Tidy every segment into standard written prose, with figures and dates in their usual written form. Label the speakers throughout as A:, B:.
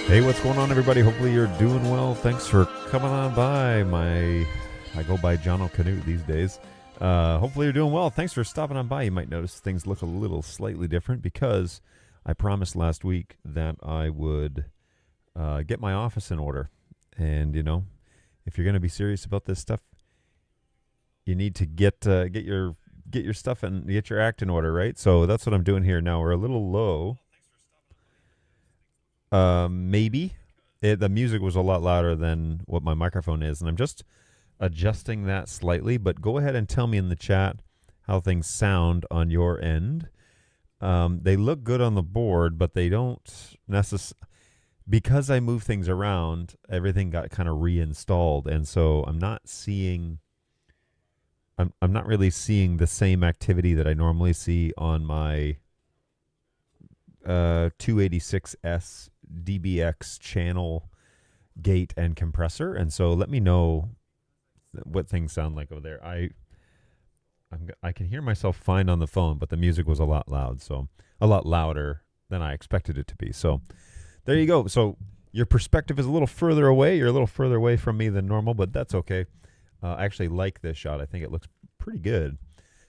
A: Hey, what's going on, everybody? Hopefully you're doing well. Thanks for coming on by. I go by John O'Canute these days. Hopefully you're doing well. Thanks for stopping on by. You might notice things look a little slightly different because I promised last week that I would get my office in order. And, if you're going to be serious about this stuff, you need to get your stuff and get your act in order, right? So that's what I'm doing here now. We're a little low. Maybe. The music was a lot louder than what my microphone is, and I'm just adjusting that slightly, but go ahead and tell me in the chat how things sound on your end. They look good on the board, but they don't necessarily, because I move things around, everything got kind of reinstalled, and so I'm not really seeing the same activity that I normally see on my 286S DBX channel gate and compressor, and so let me know what things sound like over there. I can hear myself fine on the phone, but the music was a lot louder than I expected it to be. So there you go. So your perspective is a little further away. You're a little further away from me than normal, but that's okay. I actually like this shot. I think it looks pretty good.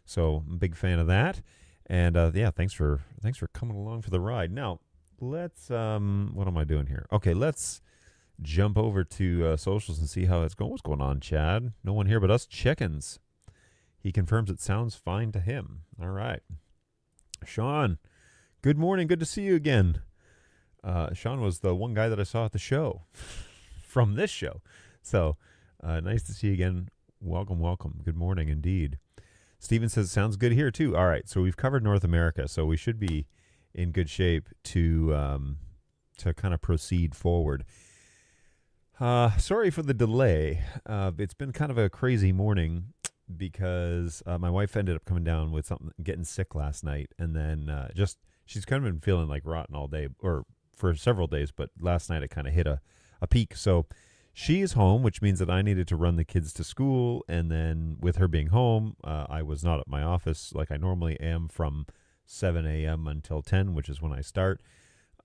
A: So I'm a big fan of that. And yeah, thanks for coming along for the ride. Now, let's what am I doing here? Okay, let's jump over to socials and see how it's going. What's going on, Chad? No one here but us chickens. He confirms it sounds fine to him. All right. Sean, good morning. Good to see you again. Sean was the one guy that I saw at the show from this show. So nice to see you again. Welcome, welcome. Good morning indeed. Steven says, sounds good here too. All right, so we've covered North America, so we should be in good shape to kind of proceed forward. Sorry for the delay. It's been kind of a crazy morning because my wife ended up coming down with something, getting sick last night, and then she's kind of been feeling like rotten all day, or for several days, but last night it kind of hit a peak. So she is home, which means that I needed to run the kids to school, and then with her being home, I was not at my office like I normally am from 7 a.m. until 10, which is when I start.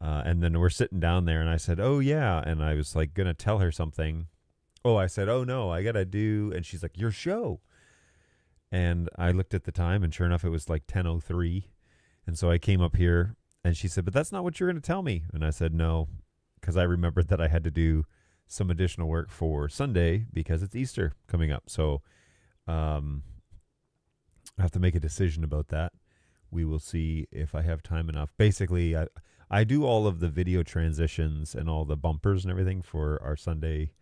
A: And then we're sitting down there, and I said, oh, yeah, and I was like going to tell her something. Oh, I said, oh, no, I got to do, and she's like, your show. And I looked at the time, and sure enough, it was like 10:03, and so I came up here, and she said, but that's not what you're going to tell me. And I said, no, because I remembered that I had to do some additional work for Sunday because it's Easter coming up. So I have to make a decision about that. We will see if I have time enough. Basically, I do all of the video transitions and all the bumpers and everything for our Sunday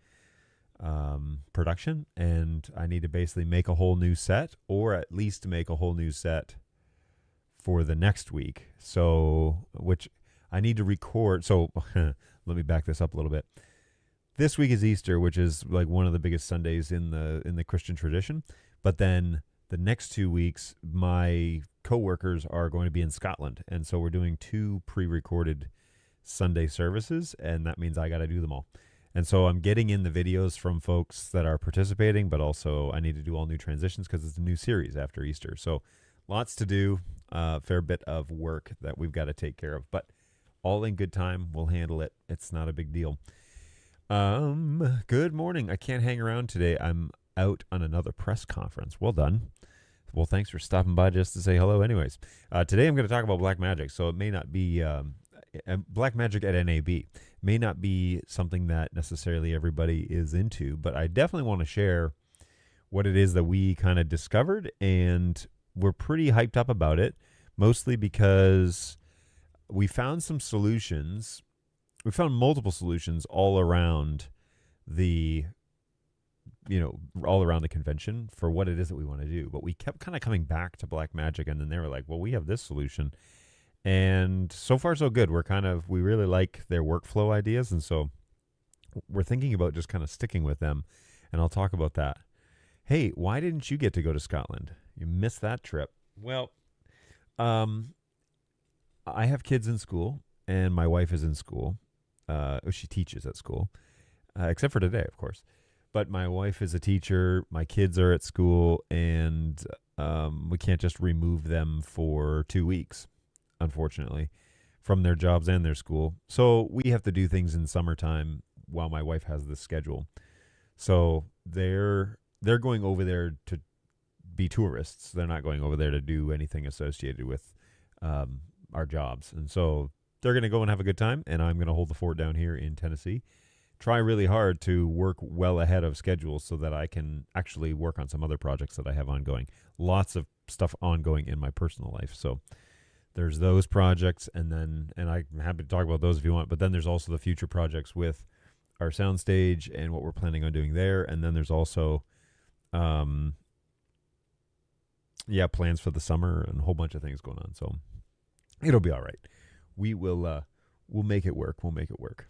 A: production, and I need to basically make a whole new set, or at least make a whole new set for the next week. So, which I need to record. So let me back this up a little bit. This week is Easter, which is like one of the biggest Sundays in the Christian tradition. But then the next 2 weeks, my coworkers are going to be in Scotland, and so we're doing 2 pre-recorded Sunday services, and that means I got to do them all. And so I'm getting in the videos from folks that are participating, but also I need to do all new transitions because it's a new series after Easter. So lots to do, fair bit of work that we've got to take care of, but all in good time. We'll handle it. It's not a big deal. Good morning. I can't hang around today. I'm out on another press conference. Well done. Well, thanks for stopping by just to say hello anyways. Today I'm going to talk about BLACKMAGIC. So it may not be, BLACKMAGIC at NAB may not be something that necessarily everybody is into, but I definitely want to share what it is that we kind of discovered, and we're pretty hyped up about it, mostly because we found some solutions. We found multiple solutions all around the convention for what it is that we want to do. But we kept kind of coming back to BLACKMAGIC, and then they were like, well, we have this solution. And so far, so good. We really like their workflow ideas. And so we're thinking about just kind of sticking with them. And I'll talk about that. Hey, why didn't you get to go to Scotland? You missed that trip. Well, I have kids in school, and my wife is in school. She teaches at school, except for today, of course. But my wife is a teacher, my kids are at school, and we can't just remove them for 2 weeks, unfortunately. from their jobs and their school. So we have to do things in summertime while my wife has this schedule. So they're going over there to be tourists. They're not going over there to do anything associated with our jobs. And so they're going to go and have a good time, and I'm going to hold the fort down here in Tennessee. Try really hard to work well ahead of schedule so that I can actually work on some other projects that I have ongoing. Lots of stuff ongoing in my personal life. So there's those projects, and I'm happy to talk about those if you want, but then there's also the future projects with our soundstage and what we're planning on doing there. And then there's also, plans for the summer and a whole bunch of things going on. So it'll be all right. We'll make it work. We'll make it work.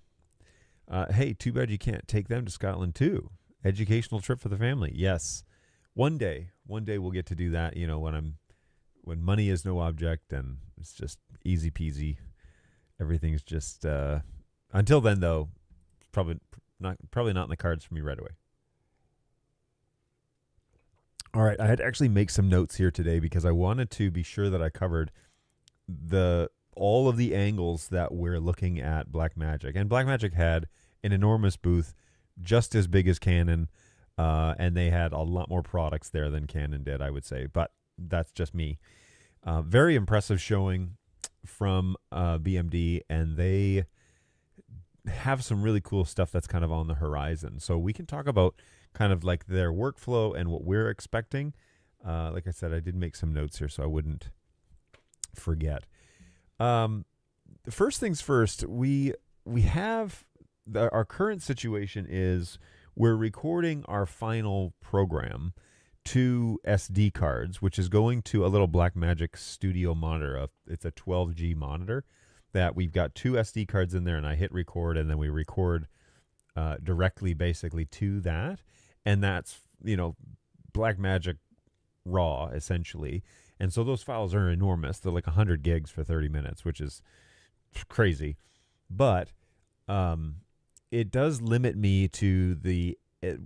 A: Hey, too bad you can't take them to Scotland too. Educational trip for the family. Yes. One day we'll get to do that, when money is no object and it's just easy peasy. Everything's just, until then though, probably not in the cards for me right away. All right. I had to actually make some notes here today because I wanted to be sure that I covered all of the angles that we're looking at Blackmagic. And Blackmagic had an enormous booth, just as big as Canon, and they had a lot more products there than Canon did, I would say. But that's just me. Very impressive showing from BMD, and they have some really cool stuff that's kind of on the horizon. So we can talk about kind of like their workflow and what we're expecting. Like I said, I did make some notes here so I wouldn't forget. First things first, we have our current situation is we're recording our final program to SD cards, which is going to a little Blackmagic Studio monitor. It's a 12G monitor that we've got 2 SD cards in there, and I hit record, and then we record directly basically to that. And that's, Blackmagic RAW essentially. And so those files are enormous. They're like 100 gigs for 30 minutes, which is crazy. But it does limit me to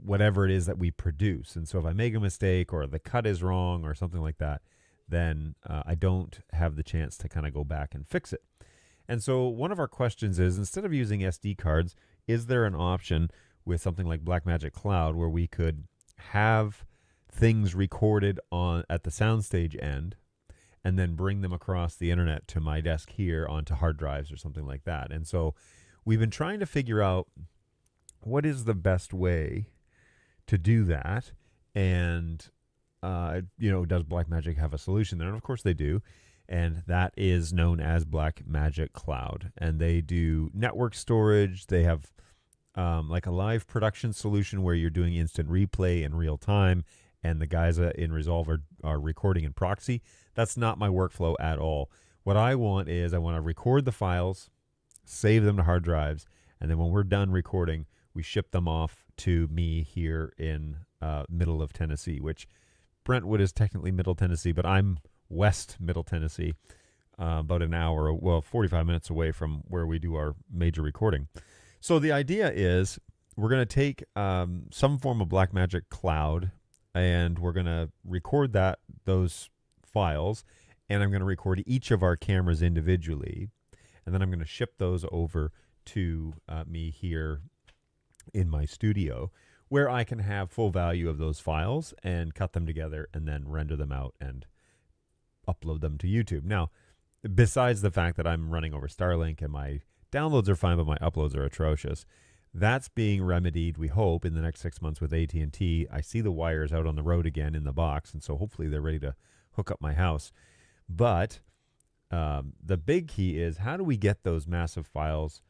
A: whatever it is that we produce. And so if I make a mistake or the cut is wrong or something like that, then I don't have the chance to kind of go back and fix it. And so one of our questions is, instead of using SD cards, is there an option with something like Blackmagic Cloud where we could have things recorded at the soundstage end and then bring them across the internet to my desk here onto hard drives or something like that? And so we've been trying to figure out what is the best way to do that. And, does Blackmagic have a solution there? And of course they do. And that is known as Blackmagic Cloud. And they do network storage. They have like a live production solution where you're doing instant replay in real time, and the guys in Resolve are recording in proxy. That's not my workflow at all. What I want is I want to record the files, save them to hard drives, and then when we're done recording, we ship them off to me here in middle of Tennessee, which Brentwood is technically Middle Tennessee, but I'm West Middle Tennessee, about an hour, 45 minutes away from where we do our major recording. So the idea is we're going to take some form of Blackmagic Cloud, and we're going to record those files, and I'm going to record each of our cameras individually, and then I'm going to ship those over to me here in my studio, where I can have full value of those files and cut them together and then render them out and upload them to YouTube. Now, besides the fact that I'm running over Starlink and my downloads are fine, but my uploads are atrocious, that's being remedied, we hope, in the next 6 months with AT&T. I see the wires out on the road again in the box, and so hopefully they're ready to hook up my house. But the big key is, how do we get those massive files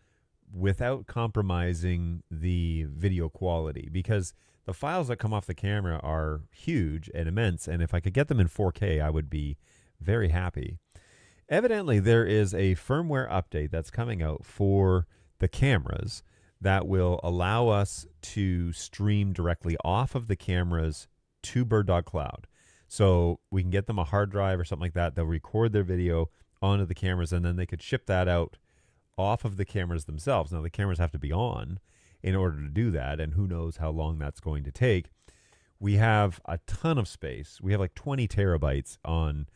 A: without compromising the video quality? Because the files that come off the camera are huge and immense, and if I could get them in 4K, I would be very happy. Evidently, there is a firmware update that's coming out for the cameras that will allow us to stream directly off of the cameras to Bird Dog Cloud. So we can get them a hard drive or something like that. They'll record their video onto the cameras, and then they could ship that out off of the cameras themselves. Now, the cameras have to be on in order to do that, and who knows how long that's going to take. We have a ton of space. We have like 20 terabytes on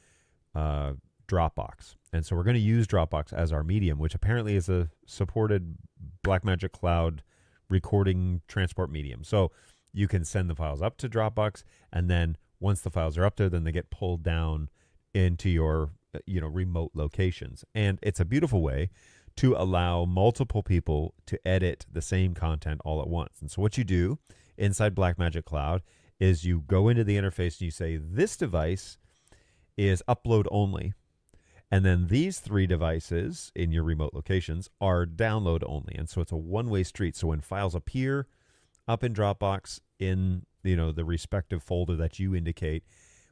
A: Dropbox. And so we're going to use Dropbox as our medium, which apparently is a supported Blackmagic Cloud recording transport medium. So you can send the files up to Dropbox, and then once the files are up there, then they get pulled down into your remote locations. And it's a beautiful way to allow multiple people to edit the same content all at once. And so what you do inside Blackmagic Cloud is you go into the interface and you say, this device is upload only. And then these 3 devices in your remote locations are download only. And so it's a one-way street. So when files appear up in Dropbox in the respective folder that you indicate,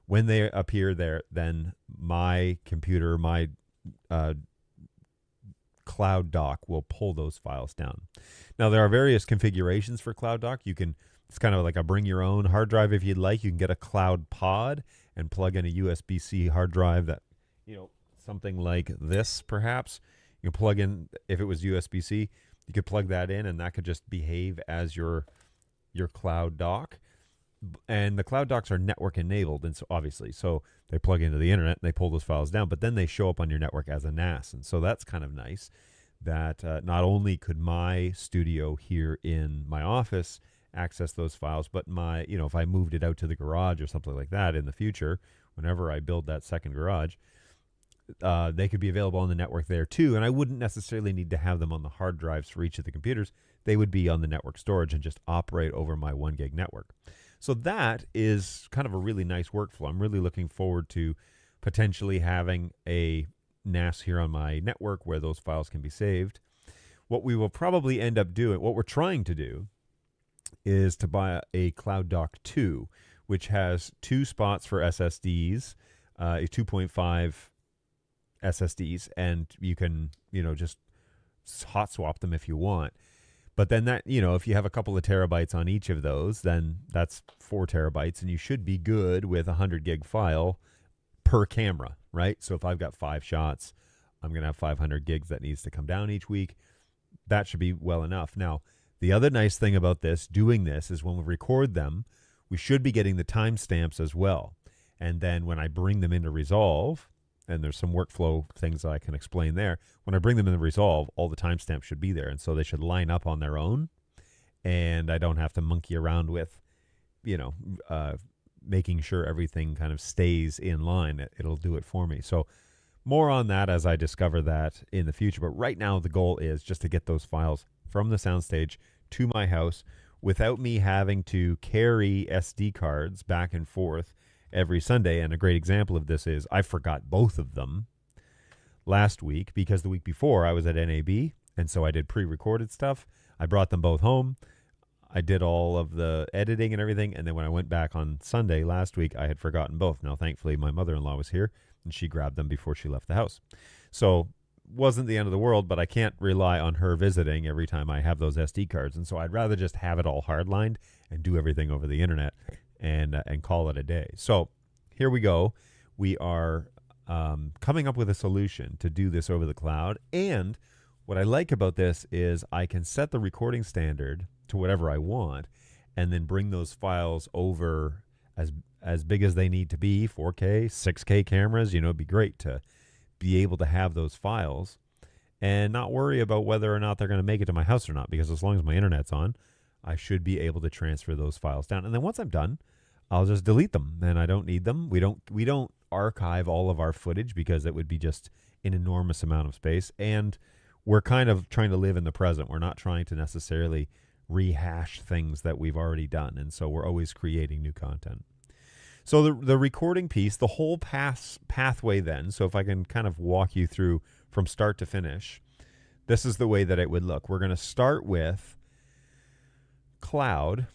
A: when they appear there, then my computer, my Cloud Dock will pull those files down. Now, there are various configurations for Cloud Dock. It's kind of like a bring your own hard drive if you'd like. You can get a Cloud Pod and plug in a USB-C hard drive that, something like this perhaps. You can plug in, if it was USB-C, you could plug that in and that could just behave as your Cloud Dock. And the Cloud Docks are network enabled, and so obviously, so they plug into the internet and they pull those files down, but then they show up on your network as a NAS. And so that's kind of nice that not only could my studio here in my office access those files, but if I moved it out to the garage or something like that in the future, whenever I build that second garage, they could be available on the network there too. And I wouldn't necessarily need to have them on the hard drives for each of the computers. They would be on the network storage and just operate over my 1 gig network. So that is kind of a really nice workflow. I'm really looking forward to potentially having a NAS here on my network where those files can be saved. What we will probably end up doing, what we're trying to do, is to buy a Cloud Dock 2, which has 2 spots for SSDs, a 2.5 SSDs, and you can, just hot swap them if you want. But then that, if you have a couple of terabytes on each of those, then that's 4 terabytes, and you should be good with a 100 gig file per camera, right? So if I've got 5 shots, I'm going to have 500 gigs that needs to come down each week. That should be well enough. Now, the other nice thing about doing this is when we record them, we should be getting the timestamps as well. And then when I bring them into Resolve, and there's some workflow things that I can explain there. When I bring them in the Resolve, all the timestamps should be there. And so they should line up on their own. And I don't have to monkey around with, making sure everything kind of stays in line. It'll do it for me. So more on that as I discover that in the future. But right now, the goal is just to get those files from the soundstage to my house without me having to carry SD cards back and forth every Sunday. And a great example of this is I forgot both of them last week because the week before I was at NAB, and so I did pre-recorded stuff. I brought them both home. I did all of the editing and everything, and then when I went back on Sunday last week, I had forgotten both. Now, thankfully, my mother-in-law was here, and she grabbed them before she left the house. So wasn't the end of the world, but I can't rely on her visiting every time I have those SD cards, and so I'd rather just have it all hardlined and do everything over the internet and call it a day. So here we go. We are coming up with a solution to do this over the cloud. And what I like about this is I can set the recording standard to whatever I want and then bring those files over as big as they need to be, 4K, 6K cameras. It'd be great to be able to have those files and not worry about whether or not they're going to make it to my house or not, because as long as my internet's on, I should be able to transfer those files down. And then once I'm done, I'll just delete them, and I don't need them. We don't archive all of our footage because it would be just an enormous amount of space. And we're kind of trying to live in the present. We're not trying to necessarily rehash things that we've already done. And so we're always creating new content. So the recording piece, the whole pathway then, so if I can kind of walk you through from start to finish, this is the way that it would look. We're going to start with Cloud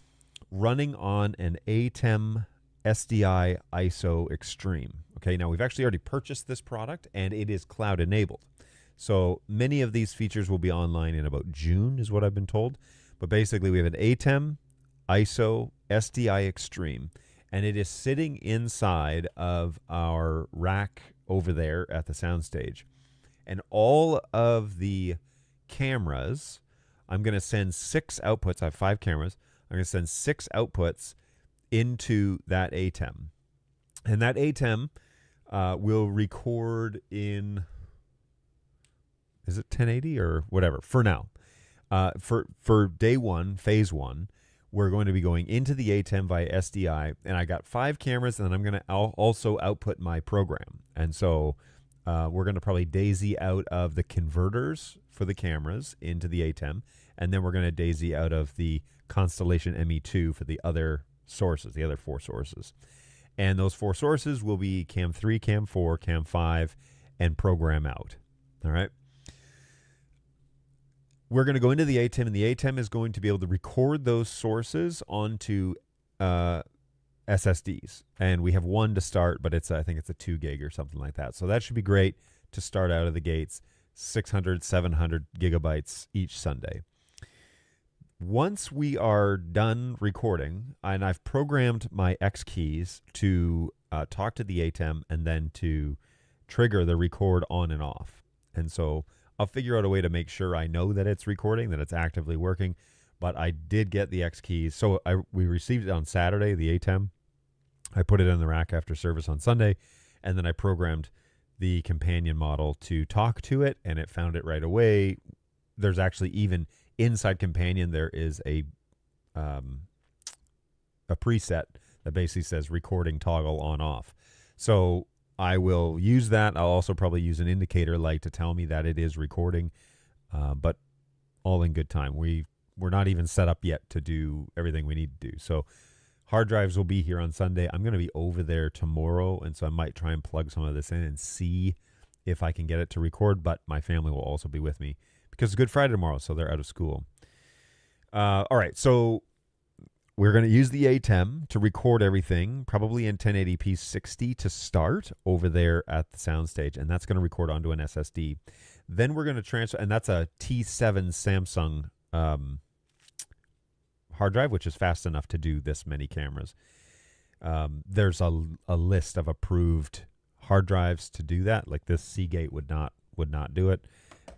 A: running on an ATEM SDI ISO Extreme. Okay, now we've actually already purchased this product and it is cloud enabled. So many of these features will be online in about June is what I've been told. But basically we have an ATEM ISO SDI Extreme, and it is sitting inside of our rack over there at the soundstage. And all of the cameras, I'm going to send 6 outputs. I have 5 cameras. I'm going to send 6 outputs into that ATEM. And that ATEM will record in is it 1080 or whatever for now. For day one, phase one, we're going to be going into the ATEM via SDI, and I got 5 cameras, and then I'm going to also output my program. And so we're going to probably daisy out of the converters for the cameras into the ATEM, and then we're going to daisy out of the Constellation ME2 for the other sources, the other 4 sources. And those 4 sources will be Cam 3, Cam 4, Cam 5, and program out. All right. We're going to go into the ATEM, and the ATEM is going to be able to record those sources onto SSDs. And we have 1 to start, but I think it's a 2 gig or something like that. So that should be great to start out of the gates, 600, 700 gigabytes each Sunday. Once we are done recording, and I've programmed my X keys to talk to the ATEM and then to trigger the record on and off. And so I'll figure out a way to make sure I know that it's recording, that it's actively working. But I did get the X keys. So we received it on Saturday, the ATEM. I put it in the rack after service on Sunday, and then I programmed the companion model to talk to it, and it found it right away. There's actually even inside companion, there is a preset that basically says recording toggle on off. So I will use that. I'll also probably use an indicator light to tell me that it is recording, but all in good time. We're not even set up yet to do everything we need to do. So hard drives will be here on Sunday. I'm going to be over there tomorrow, and so I might try and plug some of this in and see if I can get it to record, but my family will also be with me because it's Good Friday tomorrow, so they're out of school. All right, so we're going to use the ATEM to record everything, probably in 1080p 60 to start over there at the soundstage, and that's going to record onto an SSD. Then we're going to transfer, and that's a T7 Samsung hard drive, which is fast enough to do this many cameras. There's a list of approved hard drives to do that. Like this Seagate would not do it,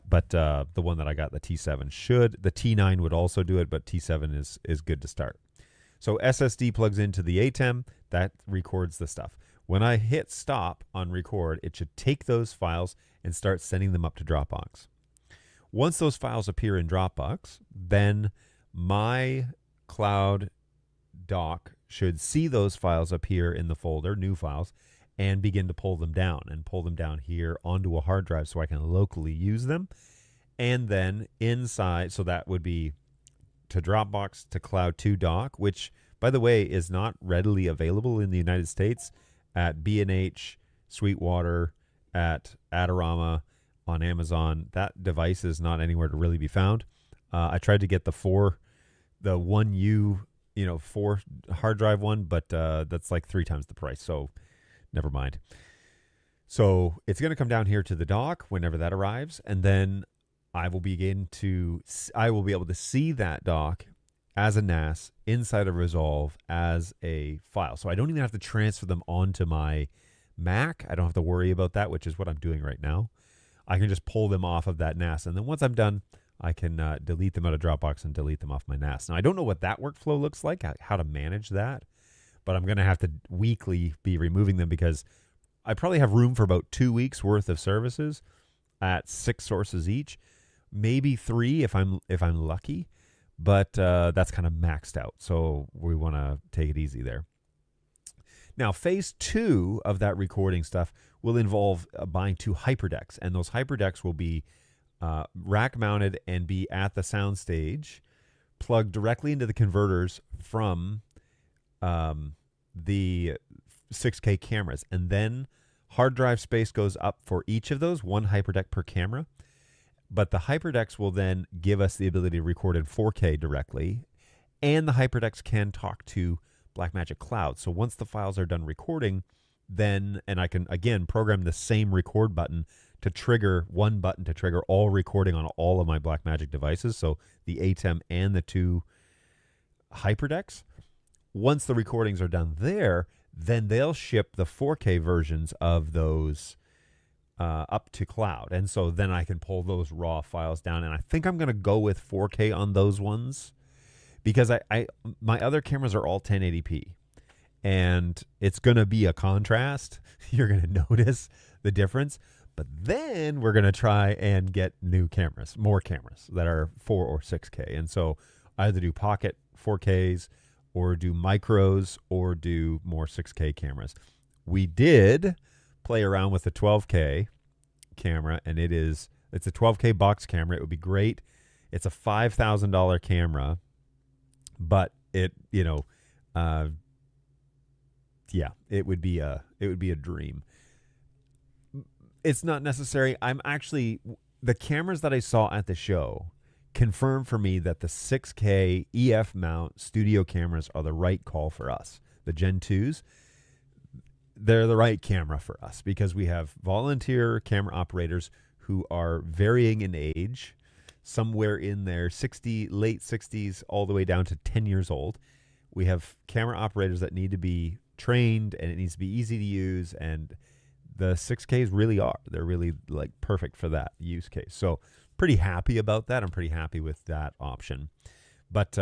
A: but the one that I got, the T7, should. The T9 would also do it, but T7 is good to start. So SSD plugs into the ATEM, that records the stuff. When I hit stop on record, it should take those files and start sending them up to Dropbox. Once those files appear in Dropbox, then my cloud dock should see those files appear in the folder, new files, and begin to pull them down here onto a hard drive so I can locally use them. And then inside, so that would be to Dropbox to Cloud 2 dock, which, by the way, is not readily available in the United States at B&H, Sweetwater, at Adorama, on Amazon. That device is not anywhere to really be found. I tried to get the 1U, 4 hard drive one, but that's like 3 times the price, so never mind. So it's going to come down here to the dock whenever that arrives, and then I will be able to see that dock as a NAS inside of Resolve as a file. So I don't even have to transfer them onto my Mac. I don't have to worry about that, which is what I'm doing right now. I can just pull them off of that NAS, and then once I'm done, I can delete them out of Dropbox and delete them off my NAS. Now, I don't know what that workflow looks like, how to manage that, but I'm going to have to weekly be removing them because I probably have room for about 2 weeks worth of services at 6 sources each, maybe 3 if I'm lucky, but that's kind of maxed out. So we want to take it easy there. Now, phase 2 of that recording stuff will involve buying 2 hyperdecks, and those hyperdecks will be rack mounted and be at the soundstage, plugged directly into the converters from the 6K cameras, and then hard drive space goes up for each of those, 1 hyperdeck per camera. But the hyperdecks will then give us the ability to record in 4K directly, and the hyperdecks can talk to Blackmagic Cloud. So once the files are done recording, then, and I can again program the same record button to trigger one button to trigger all recording on all of my Blackmagic devices, so the ATEM and the 2 hyperdecks. Once the recordings are done there, then they'll ship the 4K versions of those up to cloud. And so then I can pull those raw files down. And I think I'm going to go with 4K on those ones because my other cameras are all 1080p. And it's going to be a contrast. You're going to notice the difference. But then we're going to try and get new cameras, more cameras that are 4 or 6K. And so either do pocket 4Ks or do micros or do more 6K cameras. We did play around with the 12K camera, and it's a 12K box camera. It would be great. It's a $5,000 camera, but it would be a dream. It's not necessary. The cameras that I saw at the show confirmed for me that the 6K EF mount studio cameras are the right call for us. The Gen 2s, they're the right camera for us because we have volunteer camera operators who are varying in age, somewhere in their late 60s all the way down to 10 years old. We have camera operators that need to be trained, and it needs to be easy to use, and the 6Ks really are. They're really like perfect for that use case. So pretty happy about that. I'm pretty happy with that option. But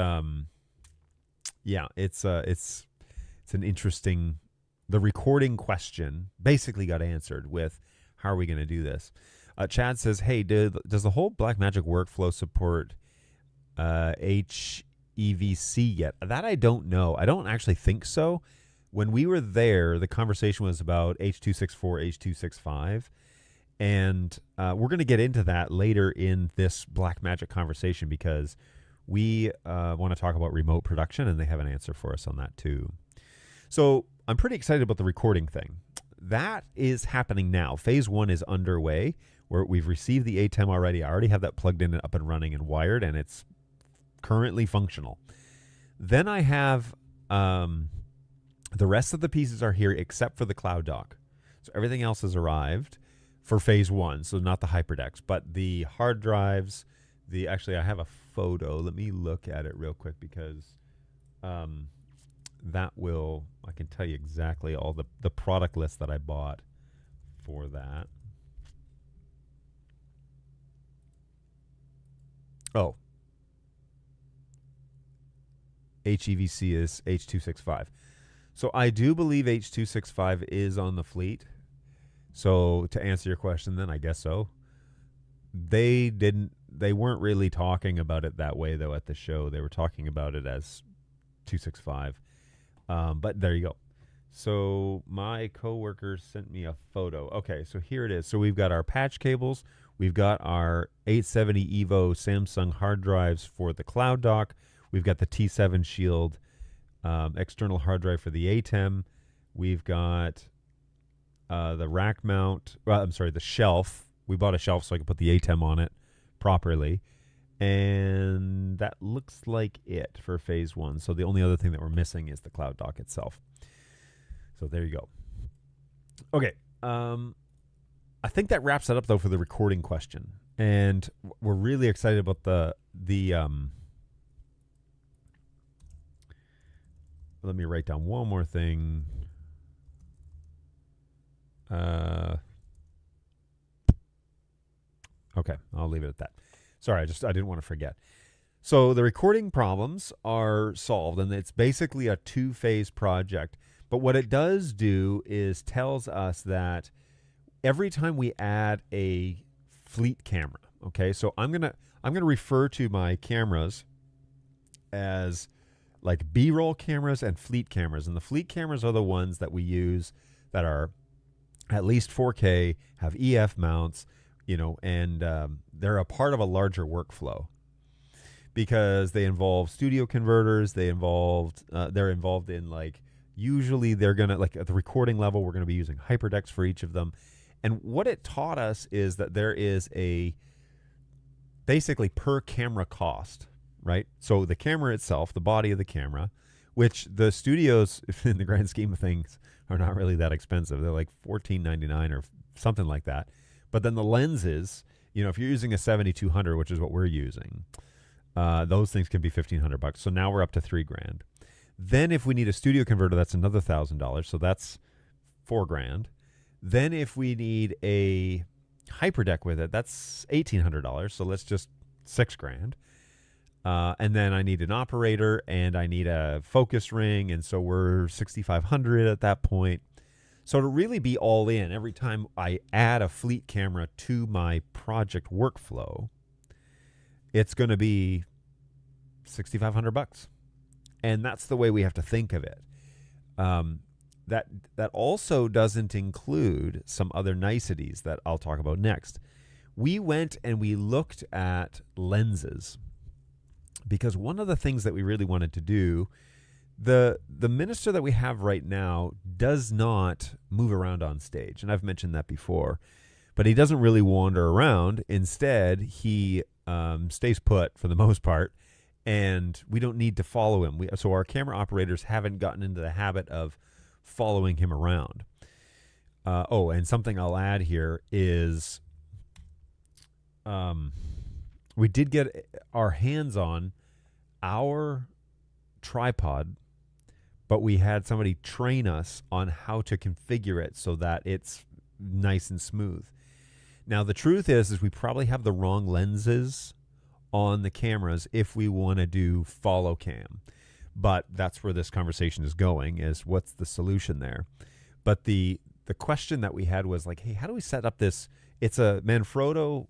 A: it's an interesting. The recording question basically got answered with how are we going to do this? Chad says, hey, does the whole Blackmagic workflow support HEVC yet? That I don't know. I don't actually think so. When we were there, the conversation was about H.264, H.265, and we're going to get into that later in this Blackmagic conversation because we want to talk about remote production, and they have an answer for us on that too. So I'm pretty excited about the recording thing. That is happening now. Phase 1 is underway, where we've received the ATEM already. I already have that plugged in and up and running and wired, and it's currently functional. Then I have... the rest of the pieces are here except for the cloud dock. So everything else has arrived for phase 1, so not the hyperdecks, but the hard drives, actually I have a photo. Let me look at it real quick because I can tell you exactly all the product list that I bought for that. Oh. HEVC is H.265. So I do believe H.265 is on the fleet. So to answer your question, then I guess so. They weren't really talking about it that way though at the show. They were talking about it as 265. But there you go. So my coworker sent me a photo. Okay, so here it is. So we've got our patch cables. We've got our 870 EVO Samsung hard drives for the cloud dock. We've got the T7 Shield external hard drive for the ATEM. We've got the rack mount. The shelf. We bought a shelf so I could put the ATEM on it properly. And that looks like it for phase 1. So the only other thing that we're missing is the cloud dock itself. So there you go. Okay. I think that wraps it up though for the recording question. And we're really excited about the let me write down one more thing. Okay, I'll leave it at that. Sorry, I didn't want to forget. So the recording problems are solved, and it's basically a 2-phase project. But what it does do is tells us that every time we add a fleet camera, okay, so I'm gonna refer to my cameras as like B-roll cameras and fleet cameras. And the fleet cameras are the ones that we use that are at least 4K, have EF mounts, and they're a part of a larger workflow because they involve studio converters. They're involved in usually they're going to, at the recording level, we're going to be using hyperdecks for each of them. And what it taught us is that there is a basically per camera cost. Right? So the camera itself, the body of the camera, which the studios, in the grand scheme of things, are not really that expensive. They're like $14.99 or something like that. But then the lenses, if you're using a 7200, which is what we're using, those things can be $1,500. So now we're up to $3,000. Then if we need a studio converter, that's another $1,000. So that's $4,000. Then if we need a hyperdeck with it, that's $1,800. So let's just $6,000. And then I need an operator and I need a focus ring. And so we're $6,500 at that point. So to really be all in, every time I add a fleet camera to my project workflow, it's going to be $6,500, and that's the way we have to think of it. That also doesn't include some other niceties that I'll talk about next. We went and we looked at lenses, because one of the things that we really wanted to do, the minister that we have right now does not move around on stage, and I've mentioned that before, but he doesn't really wander around. Instead, he stays put for the most part, and we don't need to follow him. So our camera operators haven't gotten into the habit of following him around. And something I'll add here is we did get our hands on our tripod, but we had somebody train us on how to configure it so that it's nice and smooth. Now, the truth is we probably have the wrong lenses on the cameras if we want to do follow cam. But that's where this conversation is going, is what's the solution there. But the question that we had was like, hey, how do we set up this? It's a Manfrotto,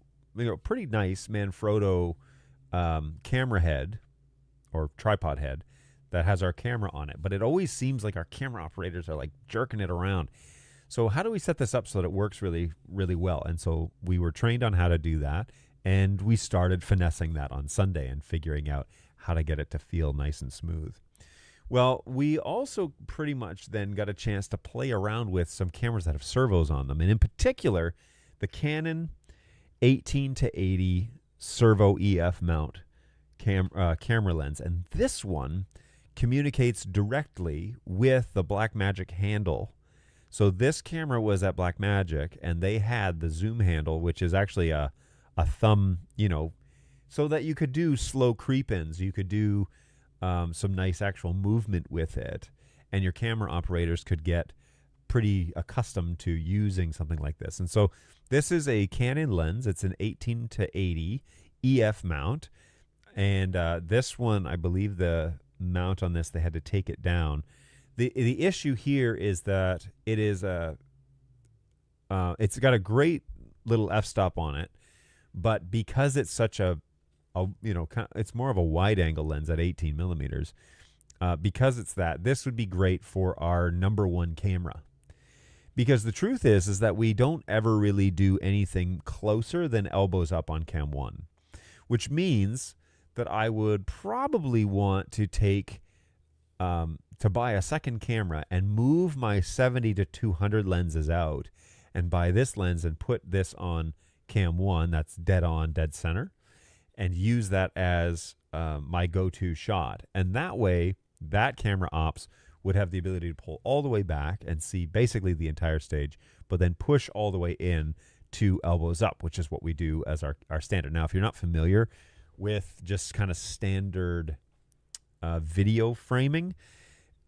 A: pretty nice Manfrotto camera head or tripod head that has our camera on it. But it always seems like our camera operators are like jerking it around. So how do we set this up so that it works really, really well? And so we were trained on how to do that. And we started finessing that on Sunday and figuring out how to get it to feel nice and smooth. Well, we also pretty much then got a chance to play around with some cameras that have servos on them. And in particular, the Canon 18-80 servo EF mount camera lens. And this one communicates directly with the BLACKMAGIC handle. So this camera was at BLACKMAGIC, and they had the zoom handle, which is actually a thumb, so that you could do slow creep-ins. You could do some nice actual movement with it, and your camera operators could get pretty accustomed to using something like this. And so this is a Canon lens. It's an 18-80 EF mount, and this one, I believe the mount on this, they had to take it down. The issue here is that it is it's got a great little f-stop on it, but because it's such it's more of a wide angle lens at 18 millimeters, because it's that, this would be great for our number one camera. Because the truth is that we don't ever really do anything closer than elbows up on Cam 1, which means that I would probably want to take to buy a second camera and move my 70-200 lenses out and buy this lens and put this on Cam 1, that's dead on, dead center, and use that as my go-to shot. And that way, that camera ops would have the ability to pull all the way back and see basically the entire stage, but then push all the way in to elbows up, which is what we do as our standard. Now, if you're not familiar with just kind of standard video framing,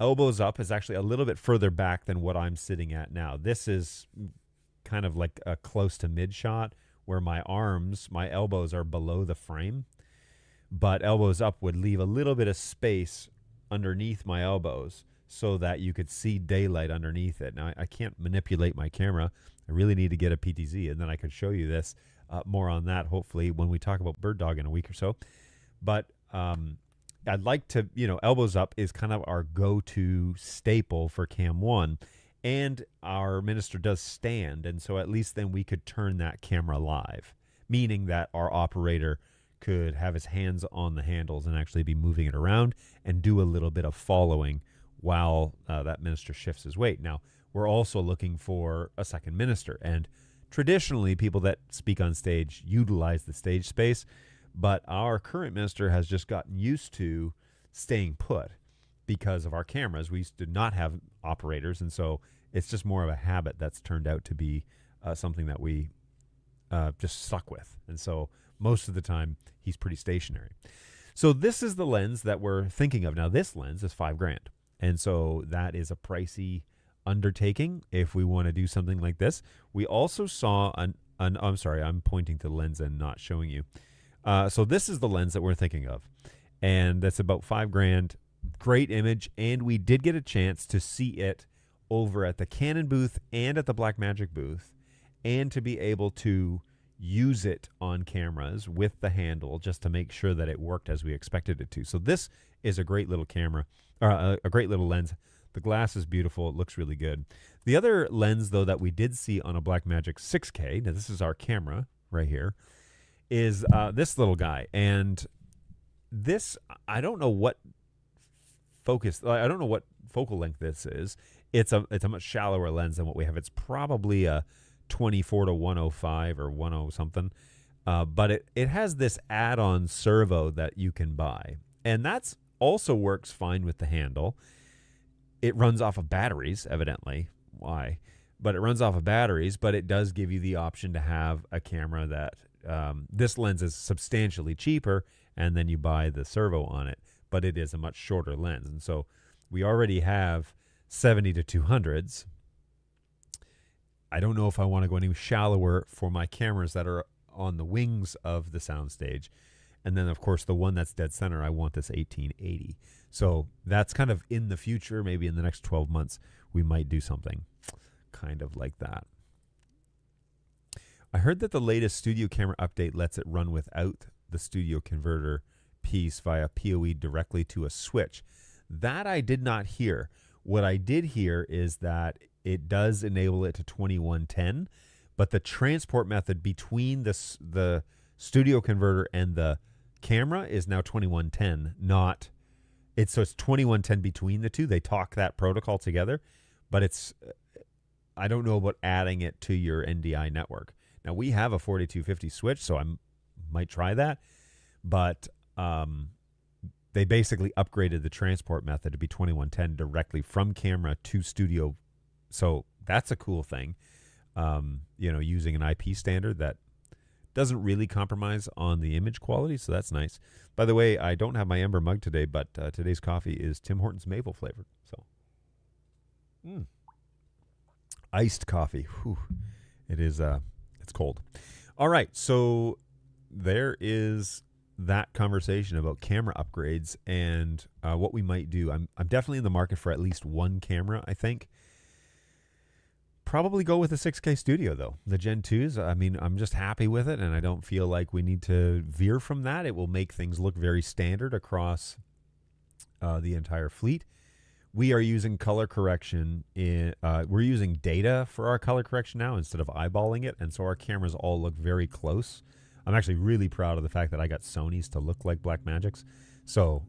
A: elbows up is actually a little bit further back than what I'm sitting at now. This is kind of like a close to mid shot where my elbows are below the frame, but elbows up would leave a little bit of space underneath my elbows so that you could see daylight underneath it. Now, I can't manipulate my camera. I really need to get a PTZ, and then I could show you this. More on that, hopefully, when we talk about Bird Dog in a week or so. But I'd like to, elbows up is kind of our go-to staple for Cam 1. And our minister does stand, and so at least then we could turn that camera live, meaning that our operator could have his hands on the handles and actually be moving it around and do a little bit of following while that minister shifts his weight. Now, we're also looking for a second minister, and traditionally people that speak on stage utilize the stage space, but our current minister has just gotten used to staying put because of our cameras. We used to not have operators, and so it's just more of a habit that's turned out to be something that we just stuck with. And so most of the time, he's pretty stationary. So this is the lens that we're thinking of. Now, this lens is $5,000. And so that is a pricey undertaking if we want to do something like this. We also saw I'm sorry, I'm pointing to the lens and not showing you. So this is the lens that we're thinking of. And that's about $5,000. Great image. And we did get a chance to see it over at the Canon booth and at the Blackmagic booth, and to be able to use it on cameras with the handle just to make sure that it worked as we expected it to. So this is a great little camera, or a great little lens. The glass is beautiful. It looks really good. The other lens, though, that we did see on a Blackmagic 6K, now this is our camera right here, is this little guy. And this, I don't know what I don't know what focal length this is. It's a much shallower lens than what we have. It's probably a 24 to 105 or 10 something. But it has this add-on servo that you can buy. And that's also works fine with the handle. It runs off of batteries, evidently. Why? But it runs off of batteries, but it does give you the option to have a camera that this lens is substantially cheaper, and then you buy the servo on it. But it is a much shorter lens. And so we already have 70 to 200s. I don't know if I want to go any shallower for my cameras that are on the wings of the soundstage. And then, of course, the one that's dead center, I want this 1880. So that's kind of in the future. Maybe in the next 12 months, we might do something kind of like that. I heard that the latest studio camera update lets it run without the studio converter piece via PoE directly to a switch. That I did not hear. What I did hear is that it does enable it to 2110, but the transport method between the studio converter and the camera is now 2110, not it's 2110 between the two. They talk that protocol together, but it's I don't know about adding it to your NDI network. Now we have a 4250 switch, so I might try that, but they basically upgraded the transport method to be 2110 directly from camera to studio. So that's a cool thing, using an IP standard that doesn't really compromise on the image quality, so that's nice. By the way, I don't have my Ember mug today, but today's coffee is Tim Hortons maple flavored. So, iced coffee. Whew. It is. It's cold. All right, so there is that conversation about camera upgrades and what we might do. I'm definitely in the market for at least one camera, I think. Probably go with the 6K Studio, though. The Gen 2s, I mean, I'm just happy with it, and I don't feel like we need to veer from that. It will make things look very standard across the entire fleet. We are using color correction. We're using data for our color correction now instead of eyeballing it, and so our cameras all look very close. I'm actually really proud of the fact that I got Sony's to look like Blackmagics. So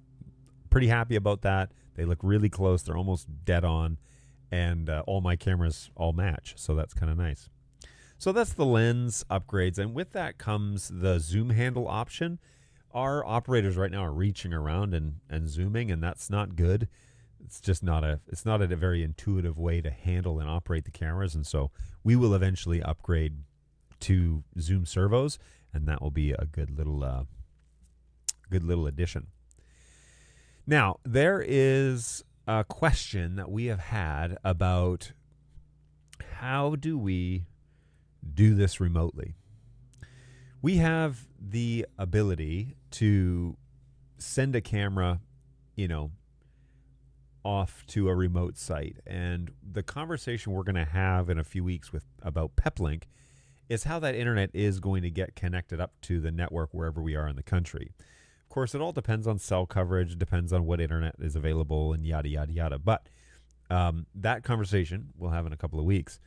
A: pretty happy about that. They look really close. They're almost dead on. And all my cameras all match, so that's kind of nice. So that's the lens upgrades, and with that comes the zoom handle option. Our operators right now are reaching around and zooming, and that's not good. It's just not a very intuitive way to handle and operate the cameras, and so we will eventually upgrade to zoom servos, and that will be a good little addition. Now there is a question that we have had about how do we do this remotely. We have the ability to send a camera, off to a remote site, and the conversation we're going to have in a few weeks about PepLink is how that internet is going to get connected up to the network wherever we are in the country. Of course, it all depends on cell coverage, depends on what internet is available, and yada, yada, yada. But that conversation we'll have in a couple of weeks.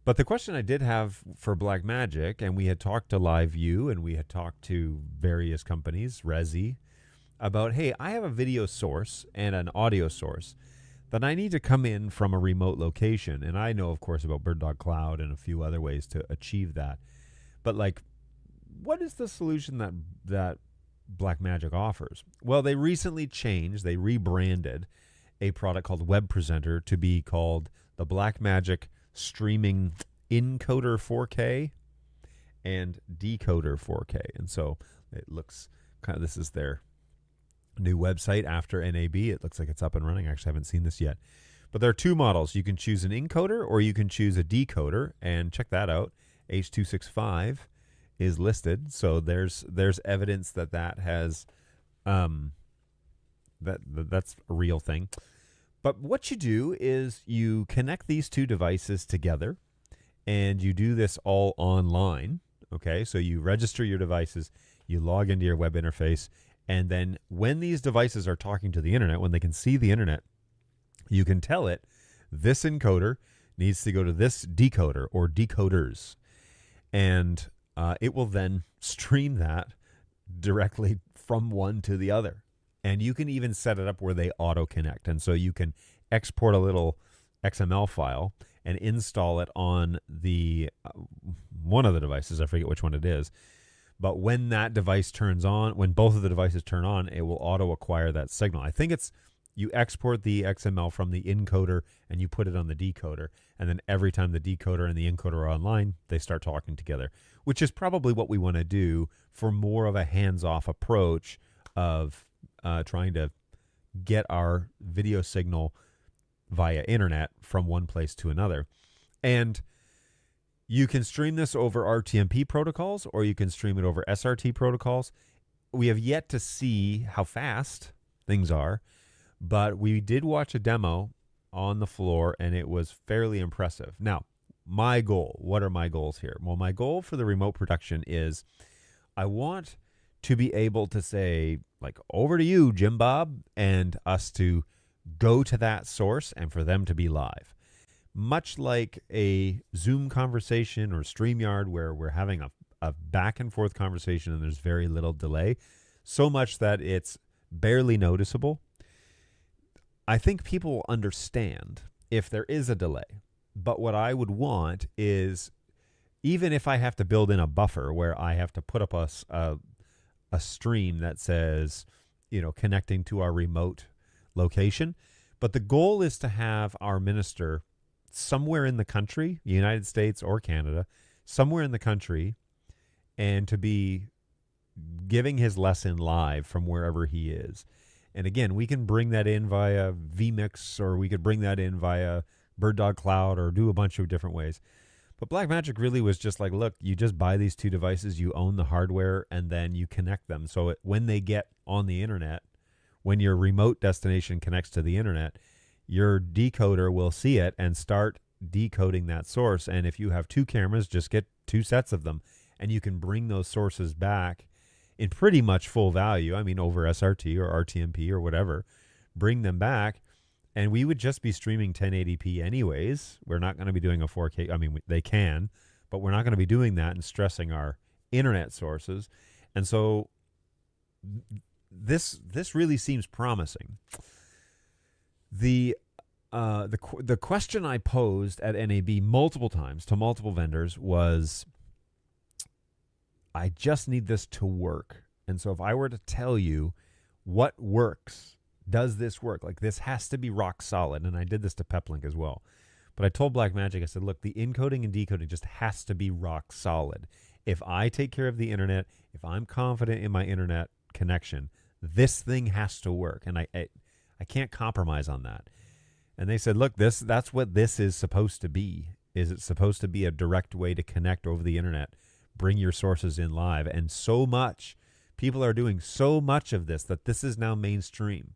A: But the question I did have for Blackmagic, and we had talked to LiveView, and we had talked to various companies, Resi, about, hey, I have a video source and an audio source that I need to come in from a remote location. And I know, of course, about BirdDog Cloud and a few other ways to achieve that. But, what is the solution that Blackmagic offers? Well, they recently changed, they rebranded a product called Web Presenter to be called the Blackmagic Streaming Encoder 4K and Decoder 4K. And so it looks this is their new website after NAB. It looks like it's up and running. I actually haven't seen this yet. But there are two models. You can choose an encoder or you can choose a decoder, and check that out. H.265 is listed, so there's evidence that has that's a real thing. But what you do is you connect these two devices together, and you do this all online. Okay, so you register your devices, you log into your web interface, and then when these devices are talking to the internet, when they can see the internet, you can tell it this encoder needs to go to this decoder or decoders. And it will then stream that directly from one to the other. And you can even set it up where they auto connect. And so you can export a little XML file and install it on the one of the devices. I forget which one it is. But when that device turns on, when both of the devices turn on, it will auto acquire that signal. I think it's you export the XML from the encoder and you put it on the decoder. And then every time the decoder and the encoder are online, they start talking together, which is probably what we want to do for more of a hands-off approach of trying to get our video signal via internet from one place to another. And you can stream this over RTMP protocols, or you can stream it over SRT protocols. We have yet to see how fast things are, but we did watch a demo on the floor, and it was fairly impressive. Now, my goal, what are my goals here? Well, my goal for the remote production is I want to be able to say, like, over to you, Jim Bob, and us to go to that source and for them to be live. Much like a Zoom conversation or StreamYard where we're having a back and forth conversation and there's very little delay, so much that it's barely noticeable. I think people will understand if there is a delay. But what I would want is, even if I have to build in a buffer where I have to put up a stream that says, connecting to our remote location. But the goal is to have our minister somewhere in the country, United States or Canada, somewhere in the country, and to be giving his lesson live from wherever he is. And again, we can bring that in via vMix, or we could bring that in via BirdDog Cloud, or do a bunch of different ways. But Blackmagic really was just like, look, you just buy these two devices, you own the hardware, and then you connect them. So when they get on the internet, when your remote destination connects to the internet, your decoder will see it and start decoding that source. And if you have two cameras, just get two sets of them, and you can bring those sources back in pretty much full value. I mean, over SRT or RTMP or whatever, bring them back. And we would just be streaming 1080p anyways. We're not going to be doing a 4K. I mean, they can, but we're not going to be doing that and stressing our internet sources. And so this really seems promising. The question I posed at NAB multiple times to multiple vendors was, I just need this to work. And so if I were to tell you what works, does this work? Like, this has to be rock solid. And I did this to Peplink as well. But I told Blackmagic, I said, look, the encoding and decoding just has to be rock solid. If I take care of the internet, if I'm confident in my internet connection, this thing has to work. And I can't compromise on that. And they said, look, that's what this is supposed to be. Is it supposed to be a direct way to connect over the internet, bring your sources in live? And so much, people are doing so much of this that this is now mainstream.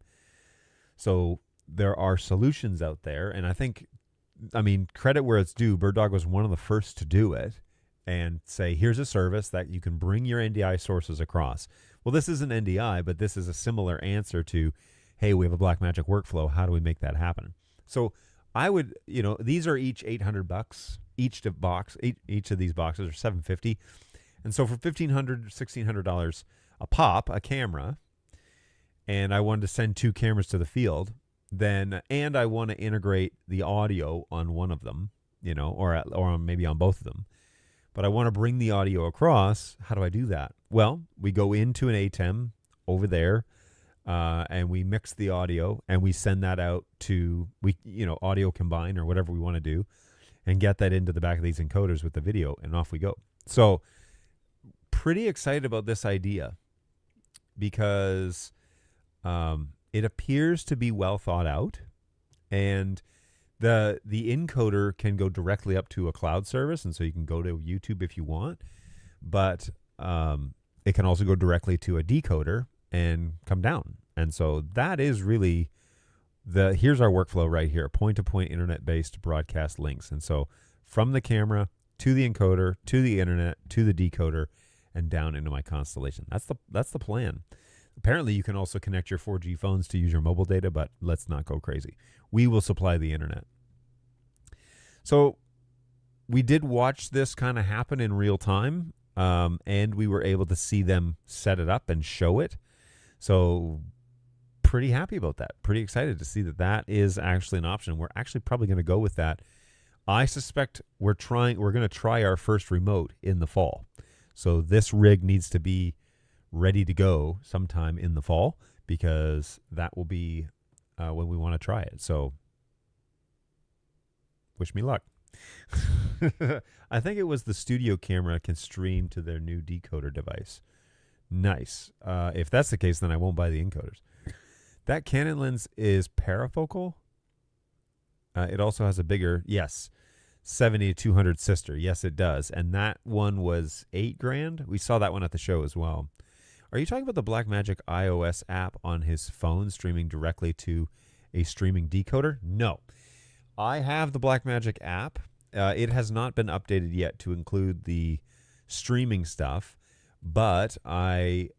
A: So there are solutions out there. And I mean, credit where it's due, BirdDog was one of the first to do it and say, here's a service that you can bring your NDI sources across. Well, this isn't NDI, but this is a similar answer to, hey, we have a Blackmagic workflow. How do we make that happen? So I would, these are each $800. Each of these boxes are $750. And so for $1,500, $1,600 a pop, a camera, and I wanted to send two cameras to the field, and I want to integrate the audio on one of them, or maybe on both of them. But I want to bring the audio across. How do I do that? Well, we go into an ATEM over there, and we mix the audio, and we send that out to audio combine or whatever we want to do, and get that into the back of these encoders with the video, and off we go. So pretty excited about this idea because it appears to be well thought out, and the encoder can go directly up to a cloud service, and so you can go to YouTube if you want, but it can also go directly to a decoder and come down. And so that is really Here's our workflow right here: point-to-point internet-based broadcast links. And so from the camera to the encoder to the internet to the decoder and down into my constellation. That's the plan. Apparently, you can also connect your 4G phones to use your mobile data, but let's not go crazy. We will supply the internet. So we did watch this kind of happen in real time, and we were able to see them set it up and show it. So pretty happy about that. Pretty excited to see that that is actually an option. We're actually probably going to go with that. I suspect we're going to try our first remote in the fall. So this rig needs to be ready to go sometime in the fall, because that will be when we want to try it. So wish me luck. I think it was the studio camera can stream to their new decoder device. Nice. If that's the case, then I won't buy the encoders. That Canon lens is parafocal. It also has a bigger, yes, 70-200 sister. Yes, it does. And that one was $8,000. We saw that one at the show as well. Are you talking about the Blackmagic iOS app on his phone streaming directly to a streaming decoder? No. I have the Blackmagic app. It has not been updated yet to include the streaming stuff, but I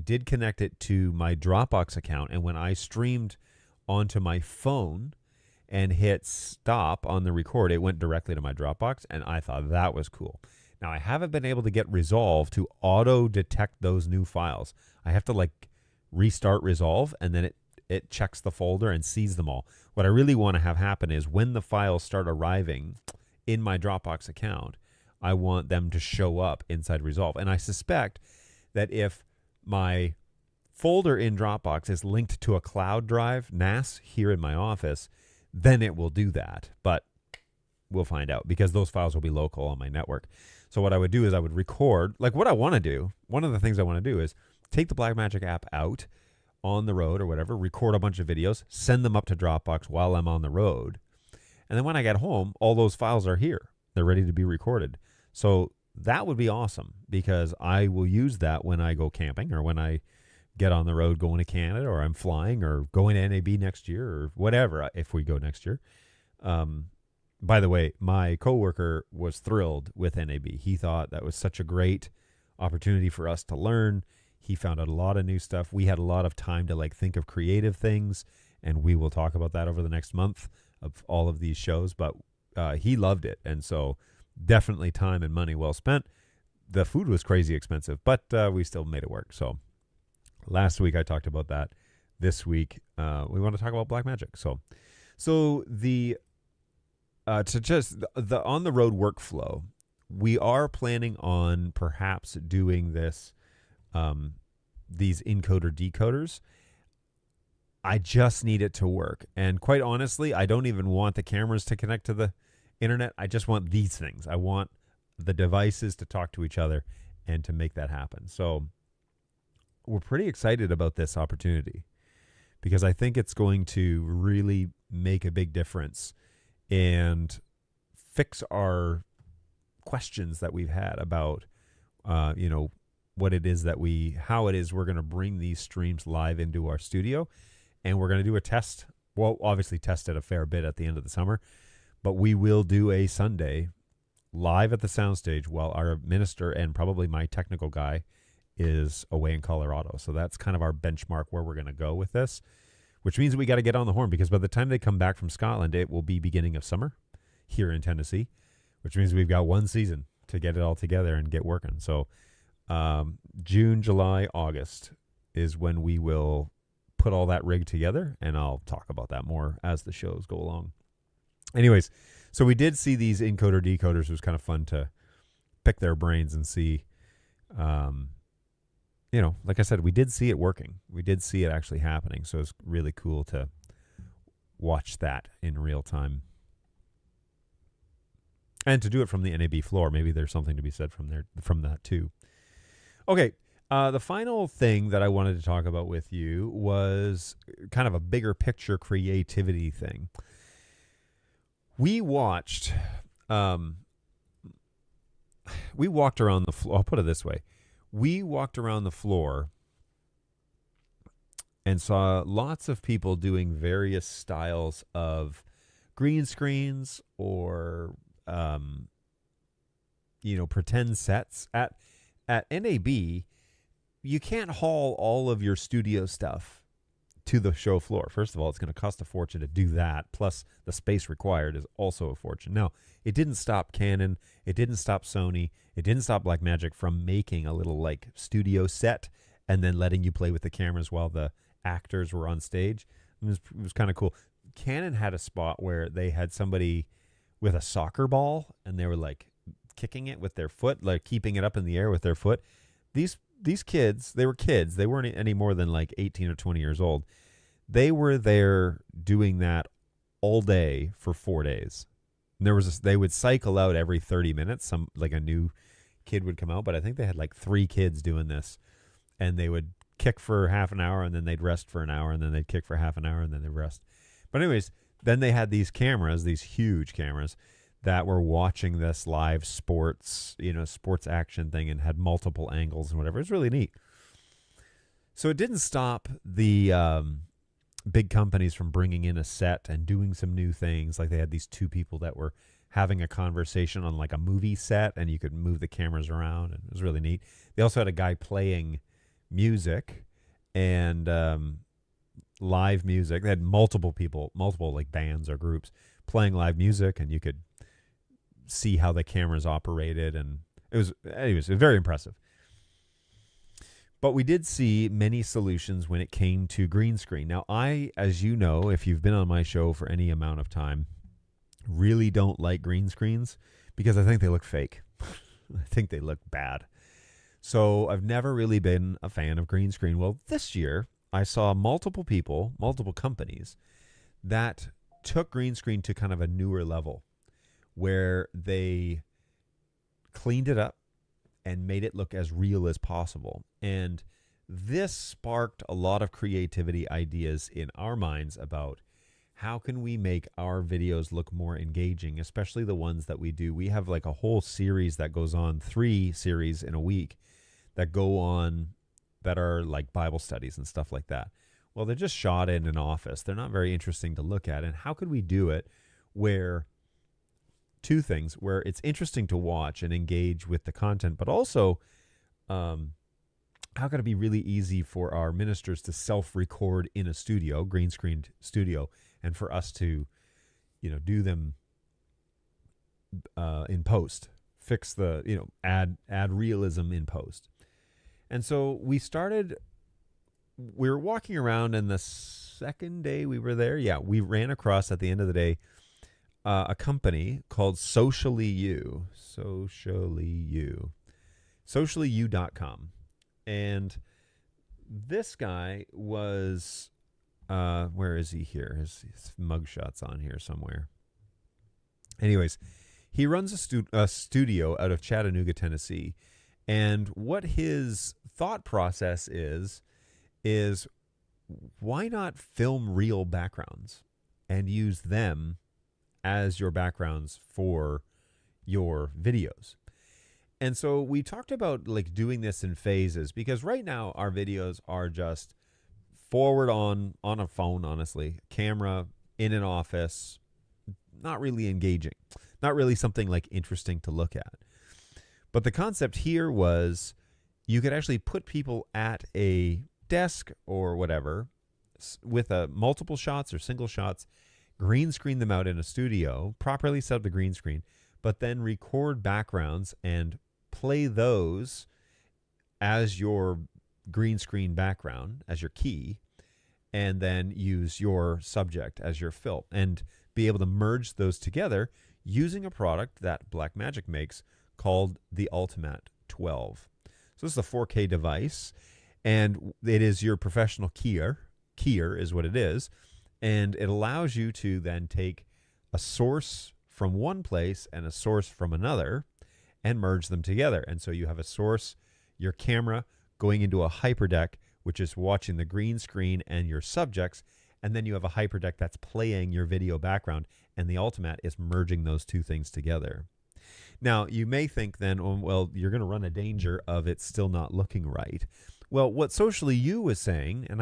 A: did connect it to my Dropbox account, and when I streamed onto my phone and hit stop on the record, it went directly to my Dropbox, and I thought that was cool. Now, I haven't been able to get Resolve to auto-detect those new files. I have to, restart Resolve, and then it checks the folder and sees them all. What I really want to have happen is when the files start arriving in my Dropbox account, I want them to show up inside Resolve. And I suspect that if my folder in Dropbox is linked to a cloud drive, NAS, here in my office, then it will do that. But we'll find out, because those files will be local on my network. So what I would do is I would record, what I want to do, one of the things I want to do is take the Blackmagic app out on the road or whatever, record a bunch of videos, send them up to Dropbox while I'm on the road. And then when I get home, all those files are here. They're ready to be recorded. So that would be awesome, because I will use that when I go camping or when I get on the road going to Canada, or I'm flying or going to NAB next year or whatever, if we go next year. By the way, my coworker was thrilled with NAB. He thought that was such a great opportunity for us to learn. He found out a lot of new stuff. We had a lot of time to think of creative things, and we will talk about that over the next month of all of these shows. But he loved it, and so definitely time and money well spent. The food was crazy expensive, but we still made it work. So last week I talked about that. This week we want to talk about Blackmagic. So the on the road workflow, we are planning on perhaps doing this. These encoder decoders. I just need it to work. And quite honestly, I don't even want the cameras to connect to the internet. I just want these things. I want the devices to talk to each other and to make that happen. So we're pretty excited about this opportunity, because I think it's going to really make a big difference and fix our questions that we've had about, what it is how it is we're going to bring these streams live into our studio. And we're going to do a test. Well, obviously test it a fair bit at the end of the summer, but we will do a Sunday live at the soundstage while our minister and probably my technical guy is away in Colorado. So that's kind of our benchmark where we're going to go with this, which means we got to get on the horn, because by the time they come back from Scotland, it will be beginning of summer here in Tennessee, which means we've got one season to get it all together and get working. So June, July, August is when we will put all that rig together, and I'll talk about that more as the shows go along. Anyways, so we did see these encoder decoders. It was kind of fun to pick their brains and see, like I said, we did see it working. We did see it actually happening. So it's really cool to watch that in real time. And to do it from the NAB floor. Maybe there's something to be said from that too. Okay, the final thing that I wanted to talk about with you was kind of a bigger picture creativity thing. We walked around the floor. I'll put it this way. We walked around the floor and saw lots of people doing various styles of green screens or pretend sets at NAB. You can't haul all of your studio stuff to the show floor. First of all, it's going to cost a fortune to do that. Plus, the space required is also a fortune. Now, it didn't stop Canon. It didn't stop Sony. It didn't stop Blackmagic from making a little like studio set and then letting you play with the cameras while the actors were on stage. It was kind of cool. Canon had a spot where they had somebody with a soccer ball and they were like kicking it with their foot, like keeping it up in the air with their foot. These kids, they were kids. They weren't any more than like 18 or 20 years old. They were there doing that all day for 4 days. And they would cycle out every 30 minutes. Like a new kid would come out, but I think they had like 3 kids doing this. And they would kick for half an hour, and then they'd rest for an hour, and then they'd kick for half an hour, and then they'd rest. But anyways, then they had these cameras, these huge cameras, that were watching this live sports action thing and had multiple angles and whatever. It was really neat. So it didn't stop the big companies from bringing in a set and doing some new things. Like they had these 2 people that were having a conversation on like a movie set, and you could move the cameras around, and it was really neat. They also had a guy playing music and live music. They had multiple people, multiple like bands or groups playing live music, and you could see how the cameras operated, and it was very impressive. But we did see many solutions when it came to green screen. Now, I, as you know, if you've been on my show for any amount of time, really don't like green screens because I think they look fake. I think they look bad. So I've never really been a fan of green screen. Well, this year I saw multiple people, multiple companies that took green screen to kind of a newer level, where they cleaned it up and made it look as real as possible. And this sparked a lot of creativity ideas in our minds about how can we make our videos look more engaging, especially the ones that we do. We have like a whole series that goes on, 3 series in a week that go on that are like Bible studies and stuff like that. Well, they're just shot in an office. They're not very interesting to look at. And how could we do it where 2 things, where it's interesting to watch and engage with the content, but also how could it be really easy for our ministers to self-record in a studio, green screened studio, and for us to, do them in post, fix the, add realism in post. And so we were walking around, and the second day we were there, we ran across at the end of the day a company called sociallyu.com. And this guy was, where is he here? His mugshot's on here somewhere. Anyways, he runs a studio out of Chattanooga, Tennessee. And what his thought process is why not film real backgrounds and use them as your backgrounds for your videos? And so we talked about like doing this in phases, because right now our videos are just forward on a phone, honestly, camera in an office, not really engaging, not really something like interesting to look at. But the concept here was you could actually put people at a desk or whatever with multiple shots or single shots, green screen them out in a studio, properly set up the green screen, but then record backgrounds and play those as your green screen background, as your key, and then use your subject as your fill, and be able to merge those together using a product that Blackmagic makes called the Ultimate 12. So this is a 4K device, and it is your professional keyer is what it is, and it allows you to then take a source from one place and a source from another and merge them together. And so you have a source, your camera, going into a hyperdeck, which is watching the green screen and your subjects, and then you have a hyperdeck that's playing your video background, and the Ultimate is merging those 2 things together. Now, you may think then, well, you're going to run a danger of it still not looking right. Well, what sociallyu was saying, and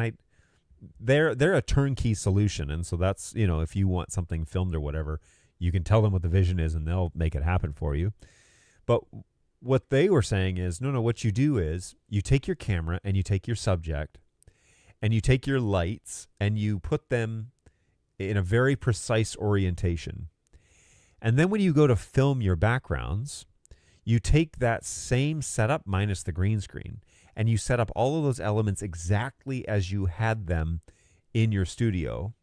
A: they're a turnkey solution. And so that's, if you want something filmed or whatever, you can tell them what the vision is and they'll make it happen for you. But what they were saying is, no, what you do is you take your camera and you take your subject and you take your lights and you put them in a very precise orientation. And then when you go to film your backgrounds, you take that same setup minus the green screen and you set up all of those elements exactly as you had them in your studio.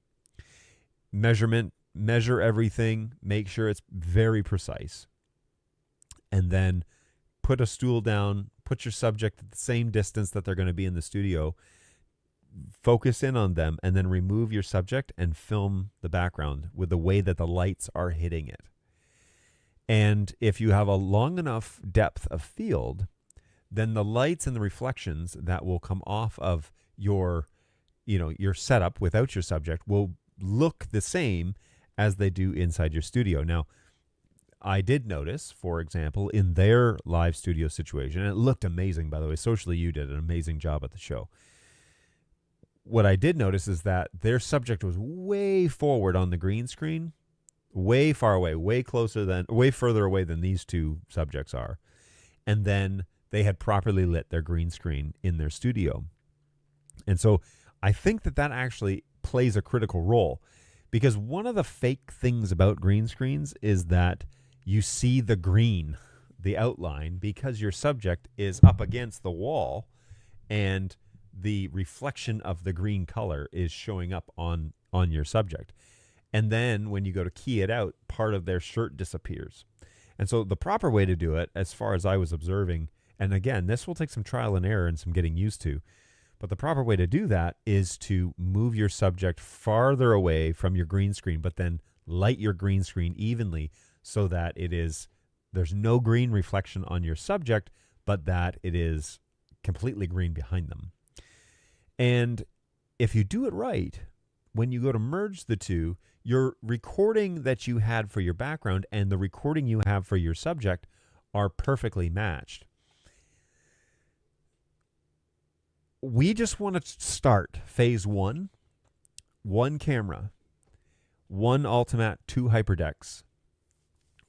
A: Measure everything, make sure it's very precise. And then put a stool down, put your subject at the same distance that they're going to be in the studio, focus in on them, and then remove your subject and film the background with the way that the lights are hitting it. And if you have a long enough depth of field, then the lights and the reflections that will come off of your setup without your subject will look the same as they do inside your studio. Now, I did notice, for example, in their live studio situation, and it looked amazing, by the way. Socially, you did an amazing job at the show. What I did notice is that their subject was way forward on the green screen, way far away, way further away than these two subjects are. And then they had properly lit their green screen in their studio. And so I think that actually plays a critical role, because one of the fake things about green screens is that you see the green, the outline, because your subject is up against the wall and the reflection of the green color is showing up on your subject. And then when you go to key it out, part of their shirt disappears. And so the proper way to do it, as far as I was observing, and again, this will take some trial and error and some getting used to, but the proper way to do that is to move your subject farther away from your green screen, but then light your green screen evenly so that there's no green reflection on your subject, but that it is completely green behind them. And if you do it right, when you go to merge the two, your recording that you had for your background and the recording you have for your subject are perfectly matched. We just want to start phase one camera, one Ultimat, 2 hyperdecks.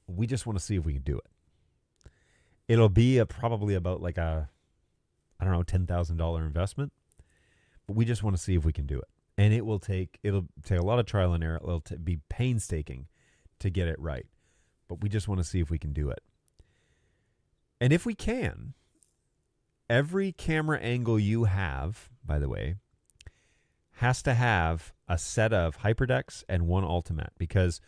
A: We just want to see if we can do it. It'll be probably about like a, $10,000 investment, but we just want to see if we can do it. And it'll take a lot of trial and error. It'll be painstaking to get it right, but we just want to see if we can do it. And if we can, every camera angle you have, by the way, has to have a set of hyperdecks and one Ultimat, because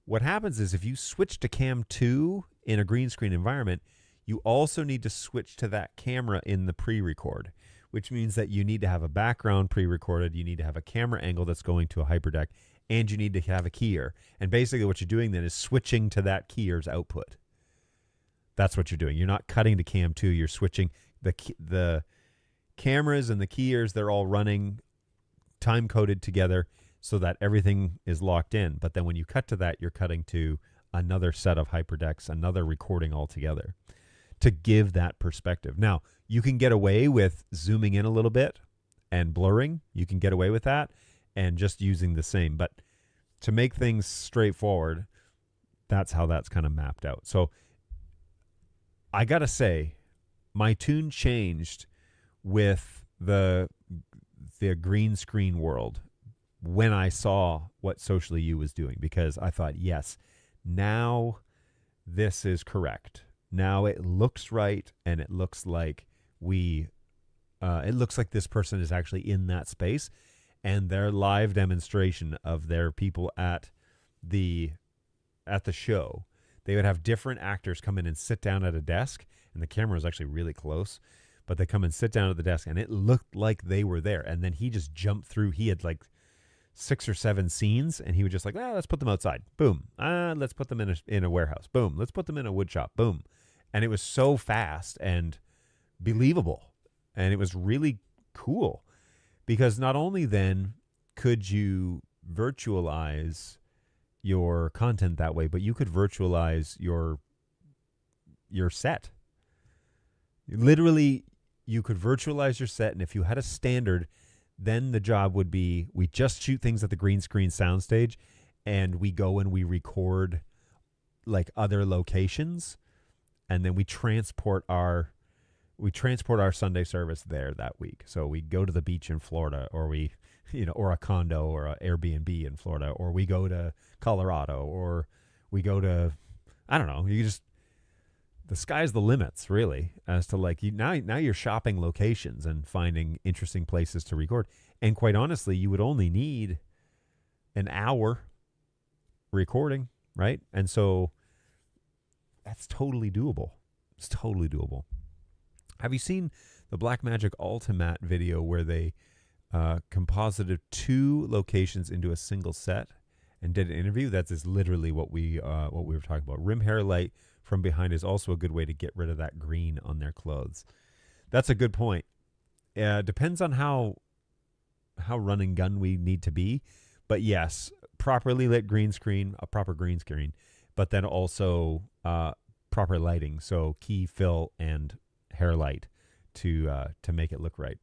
A: what happens is if you switch to cam 2 in a green screen environment, you also need to switch to that camera in the pre-record, which means that you need to have a background pre-recorded, you need to have a camera angle that's going to a hyperdeck, and you need to have a keyer. And basically what you're doing then is switching to that keyer's output. That's what you're doing. You're not cutting to cam 2, you're switching. The cameras and the keyers, they're all running time-coded together so that everything is locked in. But then when you cut to that, you're cutting to another set of hyperdecks, another recording altogether to give that perspective. Now, you can get away with zooming in a little bit and blurring. You can get away with that and just using the same. But to make things straightforward, that's how that's kind of mapped out. So I got to say, my tune changed with the green screen world when I saw what Socially You was doing, because I thought, yes, now this is correct. Now it looks right, and it looks like this person is actually in that space, and their live demonstration of their people at the show, they would have different actors come in and sit down at a desk, and the camera was actually really close, but they come and sit down at the desk, and it looked like they were there. And then he just jumped through. He had like 6 or 7 scenes, and he would just like, let's put them outside. Boom. Let's put them in a warehouse. Boom. Let's put them in a wood shop. Boom. And it was so fast and believable. And it was really cool, because not only then could you virtualize your content that way, but you could virtualize your set. Literally, you could virtualize your set, and if you had a standard, Then the job would be we just shoot things at the green screen soundstage, and we go and we record like other locations, and then we transport our Sunday service there that week. So we go to the beach in Florida, or we, or a condo or an Airbnb in Florida, or we go to Colorado, or we go to, I don't know, the sky's the limits, really, as to like now you're shopping locations and finding interesting places to record. And quite honestly, you would only need an hour recording, right? And so that's totally doable. It's totally doable. Have you seen the Blackmagic Ultimate video where they composited 2 locations into a single set and did an interview? That is literally what we were talking about. Rim hair light from behind is also a good way to get rid of that green on their clothes. That's a good point. Depends on how run and gun we need to be, but yes, properly lit green screen, a proper green screen, but then also proper lighting, so key, fill, and hair light to make it look right.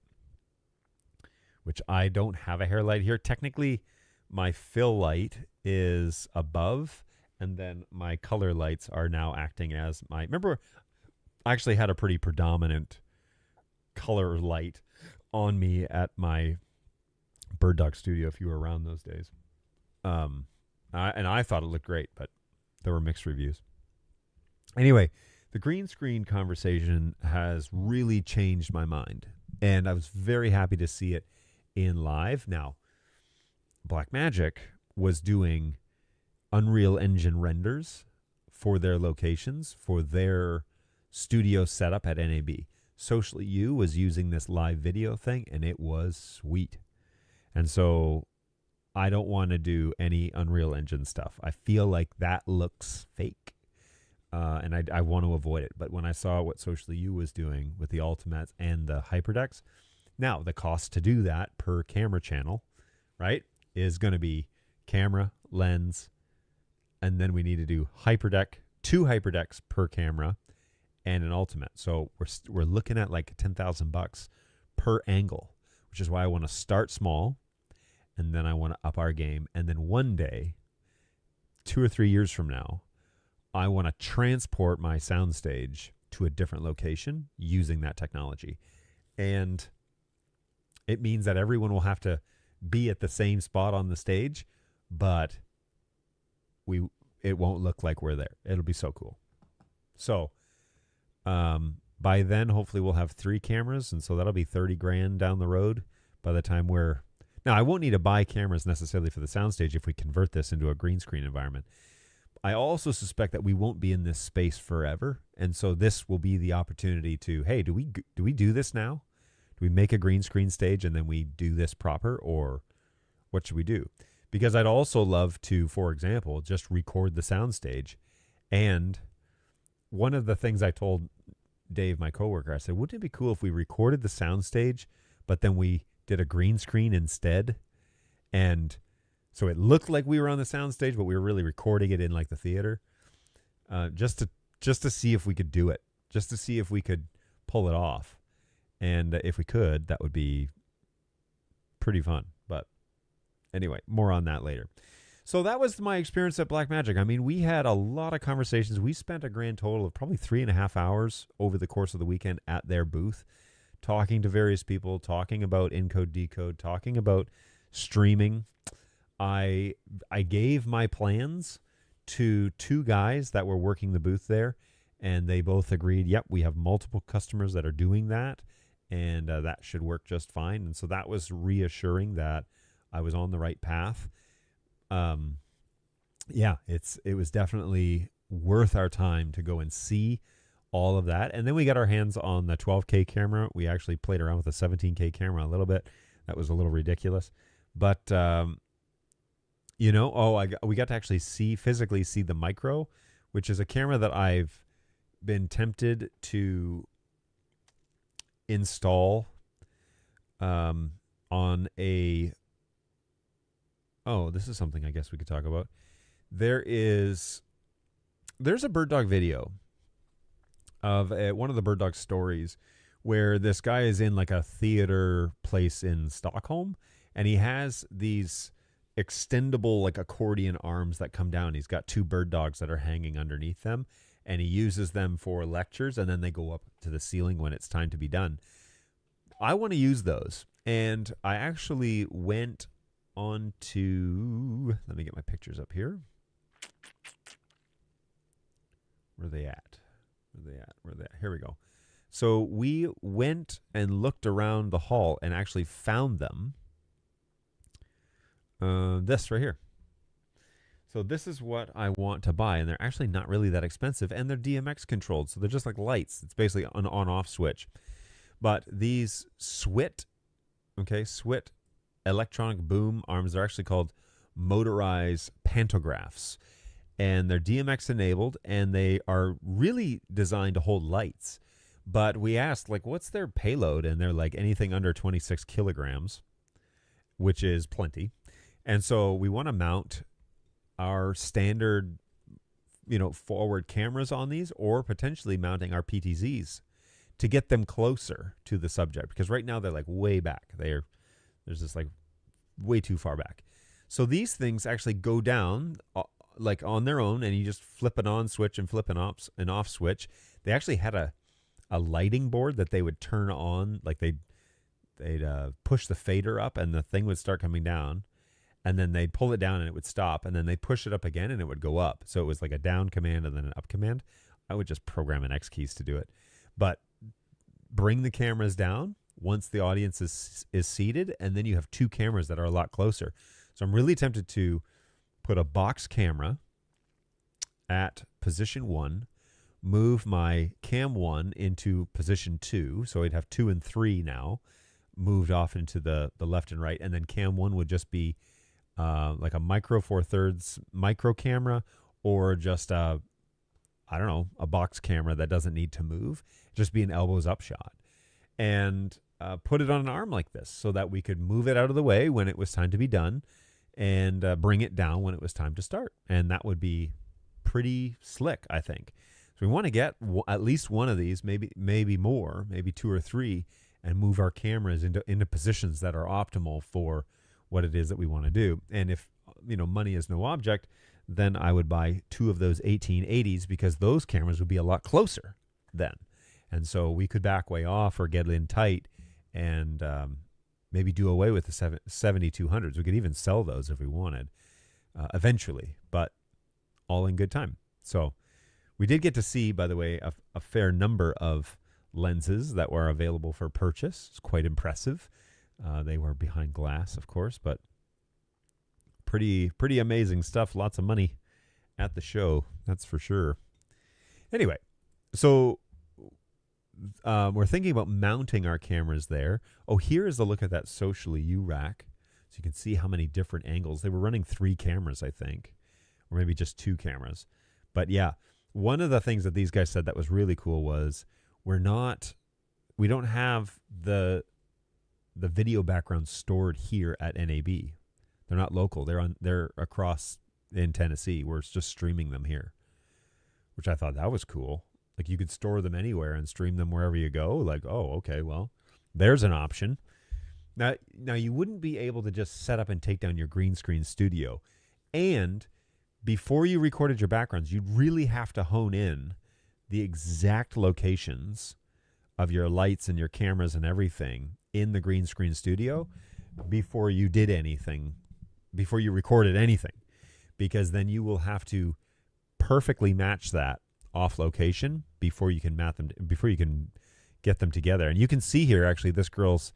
A: Which I don't have a hair light here. Technically, my fill light is above, and then my color lights are now acting as my... Remember, I actually had a pretty predominant color light on me at my Bird Dog studio if you were around those days. And I thought it looked great, but there were mixed reviews. Anyway, the green screen conversation has really changed my mind, and I was very happy to see it in live. Now, Blackmagic was doing Unreal Engine renders for their locations, for their studio setup at NAB. Socially You was using this live video thing, and it was sweet. And so I don't want to do any Unreal Engine stuff. I feel like that looks fake, and I want to avoid it. But when I saw what Socially You was doing with the Ultimates and the Hyperdecks, now the cost to do that per camera channel, right, is going to be camera, lens, and then we need to do hyperdeck, 2 hyperdecks per camera, and an ultimate. So we're looking at like $10,000 per angle, which is why I want to start small, and then I want to up our game, and then one day, 2 or 3 years from now, I want to transport my soundstage to a different location using that technology, and it means that everyone will have to be at the same spot on the stage, but it won't look like we're there. It'll be so cool. So by then, hopefully we'll have 3 cameras, and so that'll be $30,000 down the road by the time we're... Now, I won't need to buy cameras necessarily for the soundstage if we convert this into a green screen environment. I also suspect that we won't be in this space forever, and so this will be the opportunity to, hey, do we do this now? Do we make a green screen stage and then we do this proper, or what should we do? Because I'd also love to, for example, just record the soundstage. And one of the things I told Dave, my coworker, I said, wouldn't it be cool if we recorded the soundstage, but then we did a green screen instead? And so it looked like we were on the soundstage, but we were really recording it in like the theater, just to see if we could do it, just to see if we could pull it off. And if we could, that would be pretty fun. But anyway, more on that later. So that was my experience at Blackmagic. I mean, we had a lot of conversations. We spent a grand total of probably 3.5 hours over the course of the weekend at their booth, talking to various people, talking about encode, decode, talking about streaming. I gave my plans to 2 guys that were working the booth there, and they both agreed, yep, we have multiple customers that are doing that, and that should work just fine. And so that was reassuring that I was on the right path. Yeah, it was definitely worth our time to go and see all of that. And then we got our hands on the 12K camera. We actually played around with the 17K camera a little bit. That was a little ridiculous. But, we got to actually physically see the micro, which is a camera that I've been tempted to install on a... Oh, this is something I guess we could talk about. There's a Bird Dog video of one of the Bird Dog stories where this guy is in like a theater place in Stockholm, and he has these extendable like accordion arms that come down. He's got two bird dogs that are hanging underneath them, and he uses them for lectures, and then they go up to the ceiling when it's time to be done. I want to use those, and I actually went on to, let me get my pictures up here. Where are they at? Where are they at? Here we go. So we went and looked around the hall and actually found them. This right here. So this is what I want to buy, and they're actually not really that expensive, and they're DMX controlled, so they're just like lights. It's basically an on-off switch. But these SWIT electronic boom arms are actually called motorized pantographs, and they're DMX enabled, and they are really designed to hold lights. But we asked, like, what's their payload? And they're like anything under 26 kilograms, which is plenty. And so we want to mount our standard, forward cameras on these, or potentially mounting our PTZs to get them closer to the subject, because right now they're like way back. There's just like way too far back. So these things actually go down like on their own, and you just flip an on switch and flip an off switch. They actually had a lighting board that they would turn on, like they'd push the fader up and the thing would start coming down, and then they'd pull it down and it would stop, and then they'd push it up again and it would go up. So it was like a down command and then an up command. I would just program an X keys to do it. But bring the cameras down once the audience is seated, and then you have two cameras that are a lot closer. So I'm really tempted to put a box camera at position 1, move my cam 1 into position 2, so I'd have 2 and 3 now moved off into the left and right, and then cam 1 would just be like a micro 4/3 micro camera, or just a box camera that doesn't need to move, just be an elbows up shot, and put it on an arm like this so that we could move it out of the way when it was time to be done, and bring it down when it was time to start. And that would be pretty slick, I think. So we want to get at least one of these, maybe more, maybe 2 or 3, and move our cameras into positions that are optimal for what it is that we want to do. And if money is no object, then I would buy 2 of those 1880s, because those cameras would be a lot closer then. And so we could back way off or get in tight and maybe do away with the 7200s. We could even sell those if we wanted eventually, but all in good time. So we did get to see, by the way, a fair number of lenses that were available for purchase. It's quite impressive. They were behind glass, of course, but pretty amazing stuff. Lots of money at the show, that's for sure. Anyway, so we're thinking about mounting our cameras there. Oh, here is a look at that Socially U rack. So you can see how many different angles. They were running 3 cameras, I think, or maybe just 2 cameras. But yeah, one of the things that these guys said that was really cool was we don't have the video background stored here at NAB. They're not local. They're across in Tennessee. We're just streaming them here, which I thought that was cool. Like, you could store them anywhere and stream them wherever you go. Like, oh, okay, well, there's an option. Now you wouldn't be able to just set up and take down your green screen studio. And before you recorded your backgrounds, you'd really have to hone in the exact locations of your lights and your cameras and everything in the green screen studio before you did anything, before you recorded anything, because then you will have to perfectly match that off location before you can before you can get them together. And you can see here, actually, this girl's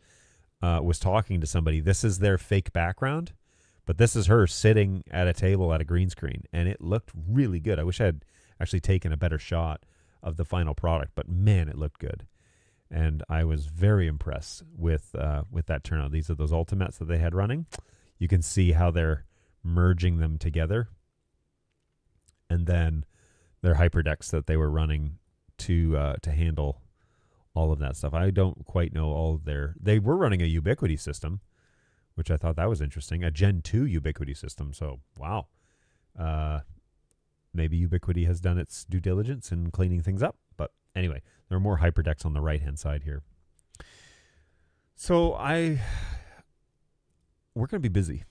A: was talking to somebody. This is their fake background, but this is her sitting at a table at a green screen, and it looked really good. I wish I had actually taken a better shot of the final product, but man, it looked good. And I was very impressed with that turnout. These are those Ultimates that they had running. You can see how they're merging them together. And then their HyperDecks that they were running to handle all of that stuff. I don't quite know all of they were running a Ubiquity system, which I thought that was interesting, a Gen 2 Ubiquity system. So, wow. Maybe Ubiquity has done its due diligence in cleaning things up. But anyway, there are more HyperDecks on the right-hand side here. So we're going to be busy.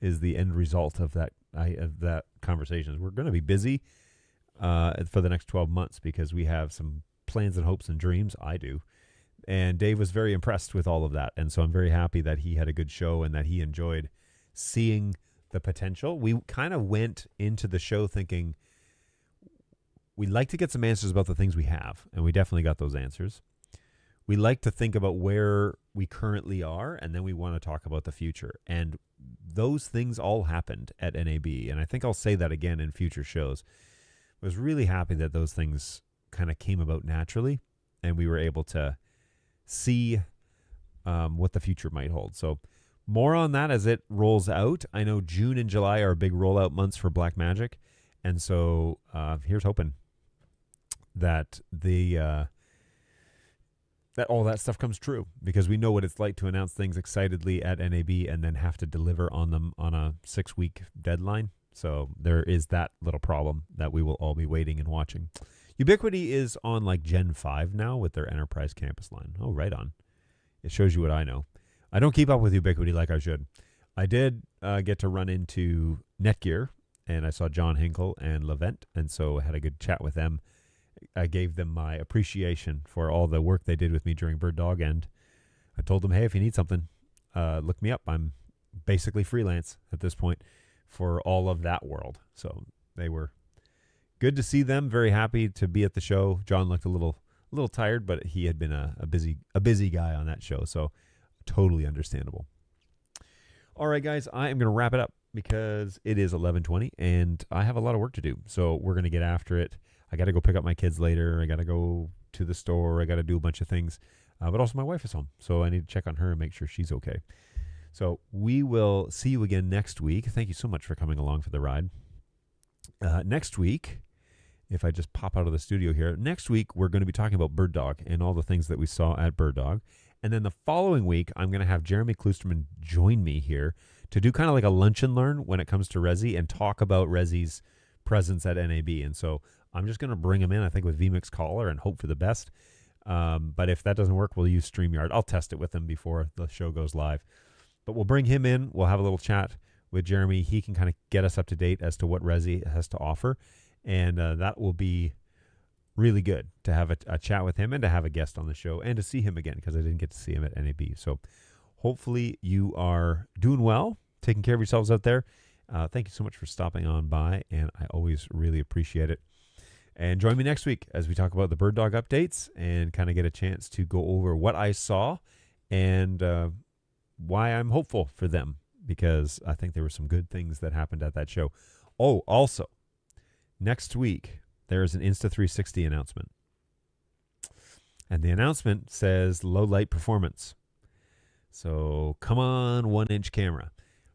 A: Is the end result of that conversation. We're going to be busy for the next 12 months because we have some plans and hopes and dreams. I do. And Dave was very impressed with all of that. And so I'm very happy that he had a good show and that he enjoyed seeing the potential. We kind of went into the show thinking we'd like to get some answers about the things we have, and we definitely got those answers. We like to think about where we currently are, and then we want to talk about the future. And those things all happened at NAB, and I think I'll say that again in future shows. I was really happy that those things kind of came about naturally, and we were able to see what the future might hold. So more on that as it rolls out. I know June and July are big rollout months for BLACKMAGIC, and so here's hoping that that all that stuff comes true, because we know what it's like to announce things excitedly at NAB and then have to deliver on them on a 6-week deadline. So there is that little problem that we will all be waiting and watching. Ubiquity is on like Gen 5 now with their enterprise campus line. Oh, right on. It shows you what I know. I don't keep up with Ubiquity like I should. I did get to run into Netgear, and I saw John Hinkle and Levent, and so I had a good chat with them. I gave them my appreciation for all the work they did with me during Bird Dog, and I told them, hey, if you need something, look me up. I'm basically freelance at this point for all of that world. So they were good to see them. Very happy to be at the show. John looked a little tired, but he had been a busy guy on that show, so totally understandable. All right, guys, I am going to wrap it up because it is 11:20 and I have a lot of work to do. So we're going to get after it. I got to go pick up my kids later. I got to go to the store. I got to do a bunch of things. But also my wife is home, so I need to check on her and make sure she's okay. So we will see you again next week. Thank you so much for coming along for the ride. Next week, if I just pop out of the studio here, next week we're going to be talking about Bird Dog and all the things that we saw at Bird Dog. And then the following week, I'm going to have Jeremy Kloosterman join me here to do kind of like a lunch and learn when it comes to Resi and talk about Resi's presence at NAB. And so I'm just going to bring him in, I think, with vMix Caller and hope for the best. But if that doesn't work, we'll use StreamYard. I'll test it with him before the show goes live. But we'll bring him in. We'll have a little chat with Jeremy. He can kind of get us up to date as to what Resi has to offer. And that will be really good to have a chat with him and to have a guest on the show and to see him again, because I didn't get to see him at NAB. So hopefully you are doing well, taking care of yourselves out there. Thank you so much for stopping on by, and I always really appreciate it. And join me next week as we talk about the Bird Dog updates and kind of get a chance to go over what I saw and why I'm hopeful for them, because I think there were some good things that happened at that show. Oh, also, next week, there is an Insta360 announcement. And the announcement says low light performance. So come on, 1-inch camera.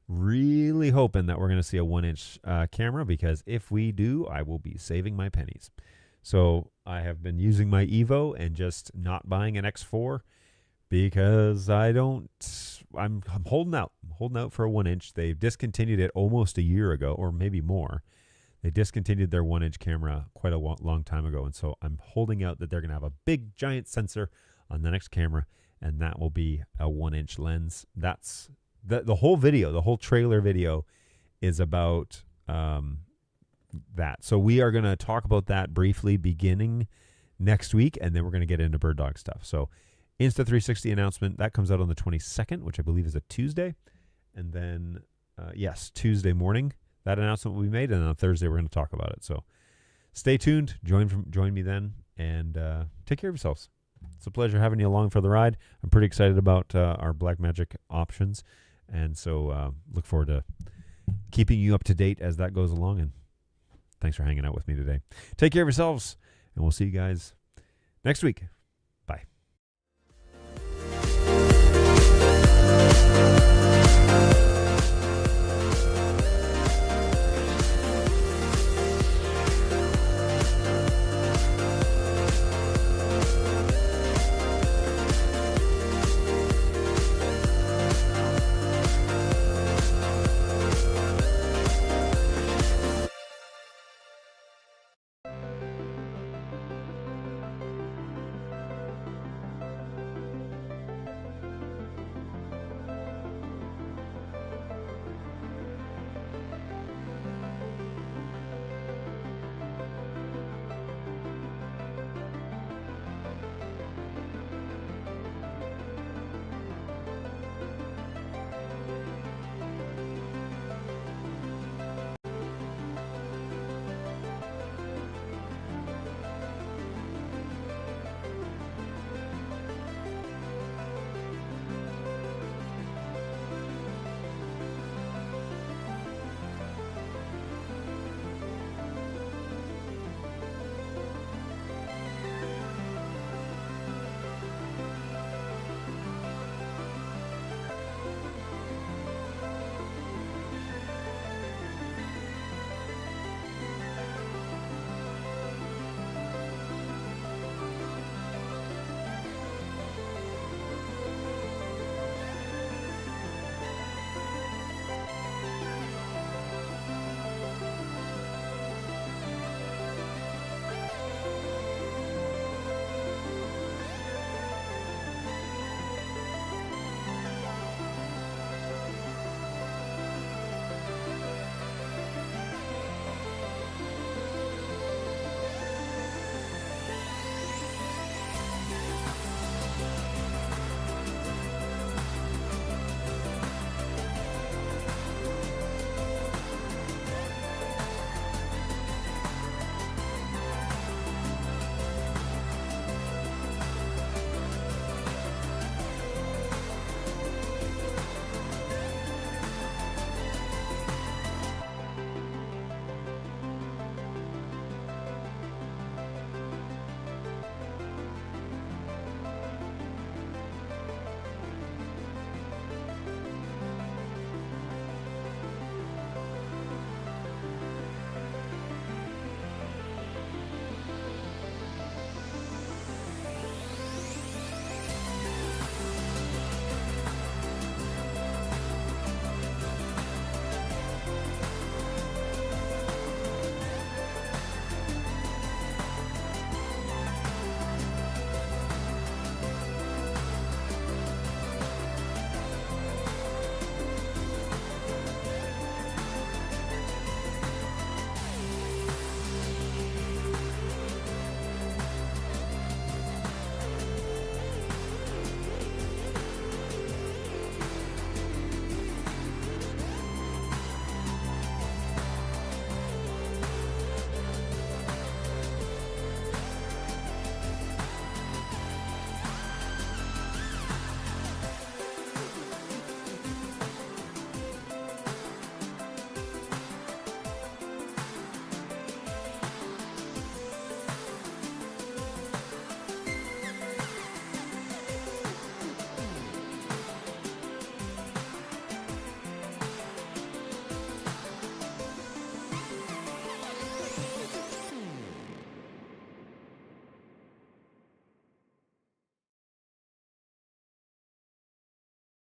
A: Really hoping that we're going to see a 1-inch camera, because if we do, I will be saving my pennies. So I have been using my Evo and just not buying an X4 because I'm holding out. I'm holding out for a 1-inch. They discontinued it almost a year ago, or maybe more. They discontinued their 1-inch camera quite a long time ago, and so I'm holding out that they're going to have a big, giant sensor on the next camera, and that will be a 1-inch lens. That's the whole video, the whole trailer video is about that. So we are going to talk about that briefly beginning next week, and then we're going to get into Bird Dog stuff. So Insta360 announcement, that comes out on the 22nd, which I believe is a Tuesday. And then, yes, Tuesday morning, that announcement will be made, and on Thursday we're going to talk about it. So stay tuned, join me then, and take care of yourselves. It's a pleasure having you along for the ride. I'm pretty excited about our BLACKMAGIC options, and so look forward to keeping you up to date as that goes along, and thanks for hanging out with me today. Take care of yourselves, and we'll see you guys next week.